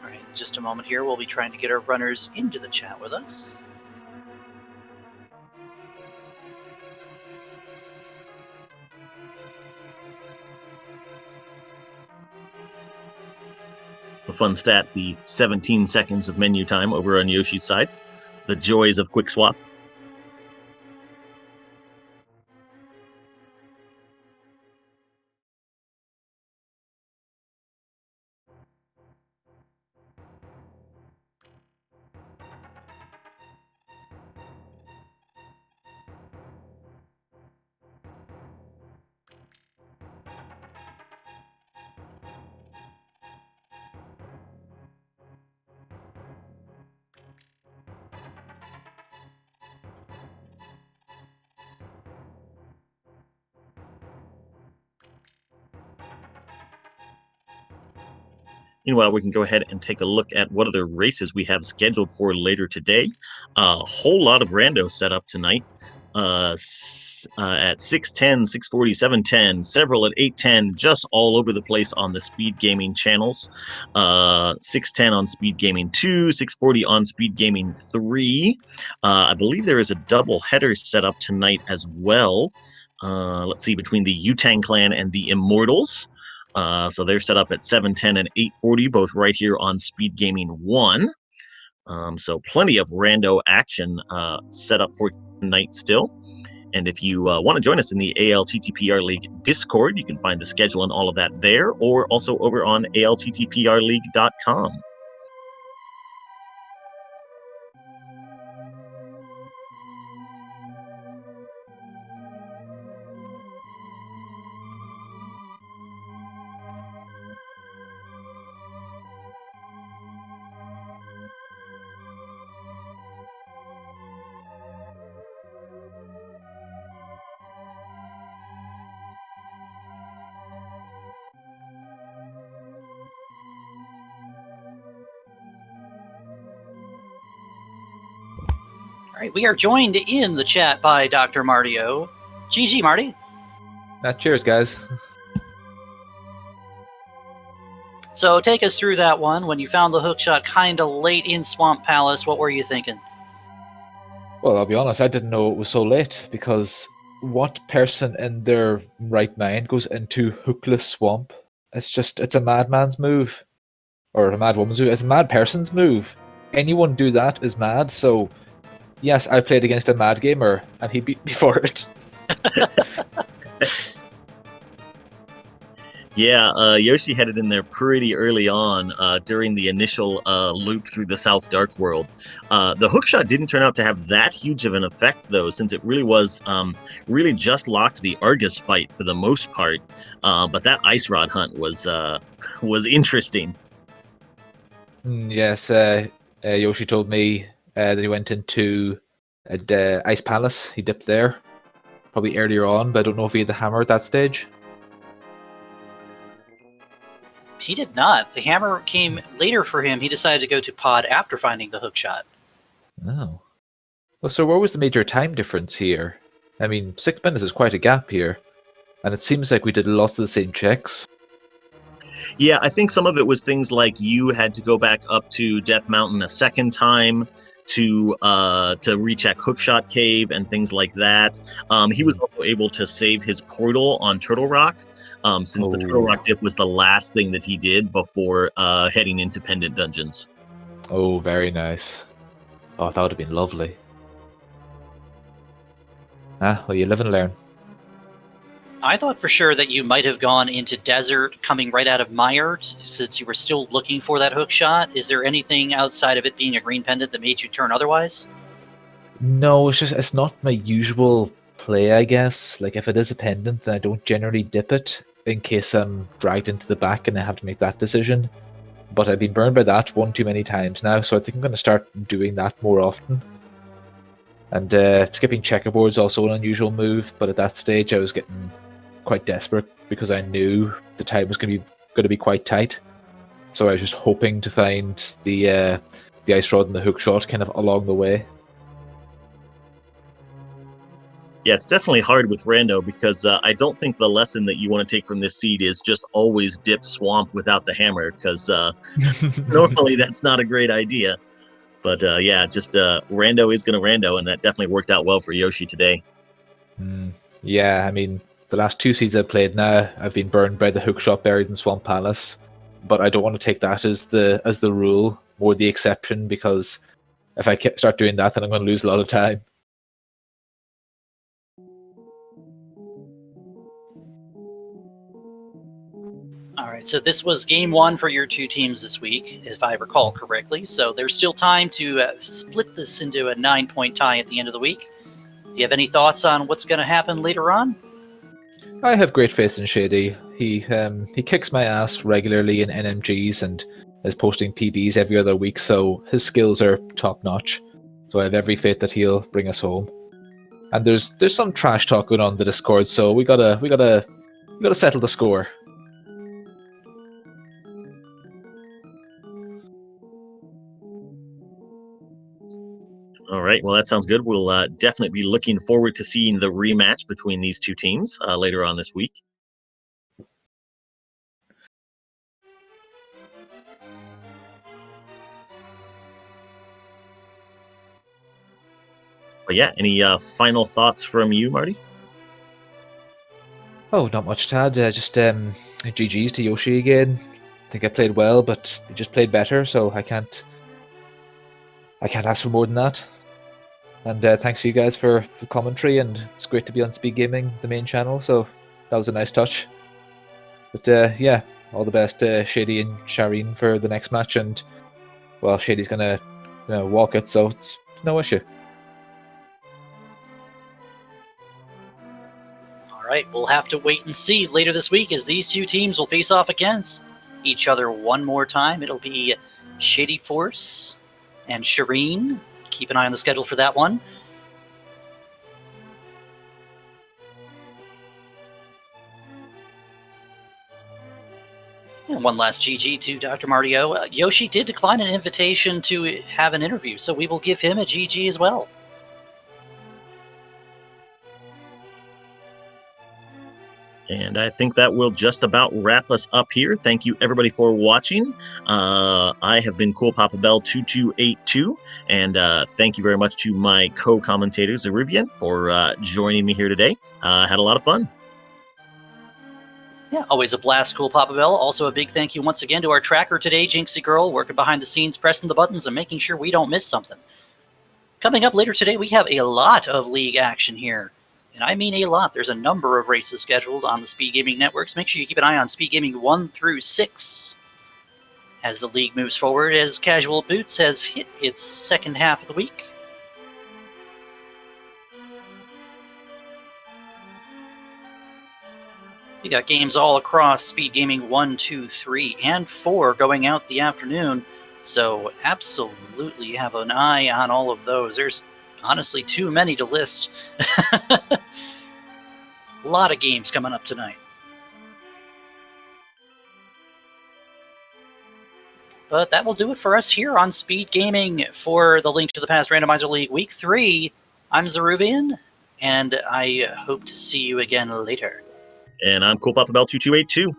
All right, in just a moment here, we'll be trying to get our runners into the chat with us. A fun stat, the 17 seconds of menu time over on Yoshi's side. The joys of quick swap. Meanwhile, we can go ahead and take a look at what other races we have scheduled for later today. A whole lot of rando set up tonight. At 6:10, 6:40, 7:10, several at 8:10, just all over the place on the Speed Gaming channels. 6:10 on Speed Gaming 2, 6:40 on Speed Gaming 3. I believe there is a double header set up tonight as well. Let's see, between the Yutang Clan and the Immortals. So they're set up at 7:10 and 8:40, both right here on Speed Gaming 1. So plenty of rando action set up for tonight still. And if you want to join us in the ALTTPR League Discord, you can find the schedule and all of that there, or also over on ALTTPRleague.com. All right, we are joined in the chat by Dr. Martio. GG, Marty. Cheers, guys. So take us through that one. When you found the hookshot kind of late in Swamp Palace, what were you thinking? Well, I'll be honest, I didn't know it was so late, because what person in their right mind goes into Hookless Swamp? It's a madman's move. Or a mad woman's move. It's a mad person's move. Anyone do that is mad, so yes, I played against a mad gamer, and he beat me for it. Yeah, Yoshi had it in there pretty early on during the initial loop through the South Dark World. The hookshot didn't turn out to have that huge of an effect, though, since it really was really just locked the Argus fight for the most part. But that Ice Rod hunt was interesting. Yes, Yoshi told me that he went into Ice Palace. He dipped there, probably earlier on, but I don't know if he had the hammer at that stage. He did not. The hammer came later for him. He decided to go to pod after finding the hookshot. Oh. Well, so what was the major time difference here? I mean, 6 minutes is quite a gap here, and it seems like we did lots of the same checks. Yeah, I think some of it was things like you had to go back up to Death Mountain a second time to reach that Hookshot Cave and things like that. He was also able to save his portal on Turtle Rock, since the Turtle Rock dip was the last thing that he did before heading into Pendant Dungeons. Oh, very nice. Oh, that would have been lovely. Well, you live and learn. I thought for sure that you might have gone into Desert coming right out of Mire, since you were still looking for that hook shot. Is there anything outside of it being a green pendant that made you turn otherwise? No, it's not my usual play, I guess. Like, if it is a pendant, then I don't generally dip it in case I'm dragged into the back and I have to make that decision. But I've been burned by that one too many times now, so I think I'm going to start doing that more often. And skipping checkerboard's also an unusual move, but at that stage I was getting quite desperate because I knew the time was going to be quite tight. So I was just hoping to find the ice rod and the hook shot kind of along the way. Yeah, it's definitely hard with Rando because I don't think the lesson that you want to take from this seed is just always dip swamp without the hammer, because normally that's not a great idea. But yeah, just Rando is going to Rando, and that definitely worked out well for Yoshi today. Yeah, I mean, the last 2 seeds I've played now, I've been burned by the hook shot buried in Swamp Palace. But I don't want to take that as the rule, more the exception, because if I start doing that, then I'm going to lose a lot of time. All right, so this was game 1 for your 2 teams this week, if I recall correctly. So there's still time to split this into a 9-point tie at the end of the week. Do you have any thoughts on what's going to happen later on? I have great faith in Shady. He kicks my ass regularly in NMGs and is posting PBs every other week, so his skills are top notch. So I have every faith that he'll bring us home. And there's some trash talk going on the Discord, so we gotta settle the score. All right, well, that sounds good. We'll definitely be looking forward to seeing the rematch between these two teams later on this week. But yeah, any final thoughts from you, Marty? Oh, not much to add. Just GG's to Yoshi again. I think I played well, but he just played better, so I can't ask for more than that. And thanks to you guys for the commentary, and it's great to be on Speed Gaming, the main channel, so that was a nice touch. But yeah, all the best Shady and Shireen for the next match, and well, Shady's gonna walk it, so it's no issue. All right, we'll have to wait and see later this week as these 2 teams will face off against each other one more time. It'll be Shady Force and Shireen. Keep an eye on the schedule for that one. And one last GG to Dr. Mario. Yoshi did decline an invitation to have an interview, so we will give him a GG as well. And I think that will just about wrap us up here. Thank you, everybody, for watching. I have been Cool Papa Bell 2282, and thank you very much to my co-commentators, Aruvian, for joining me here today. I had a lot of fun. Yeah, always a blast, Cool Papa Bell. Also a big thank you once again to our tracker today, Jinxie Girl, working behind the scenes, pressing the buttons and making sure we don't miss something. Coming up later today, we have a lot of league action here. And I mean a lot. There's a number of races scheduled on the Speed Gaming networks. Make sure you keep an eye on Speed Gaming 1 through 6 as the league moves forward, as Casual Boots has hit its second half of the week. We got games all across Speed Gaming 1, 2, 3, and 4 going out the afternoon. So absolutely have an eye on all of those. There's honestly too many to list. A lot of games coming up tonight. But that will do it for us here on Speed Gaming for the Link to the Past Randomizer League Week 3. I'm Zeruvian, and I hope to see you again later. And I'm Cool Papa Bell 2282.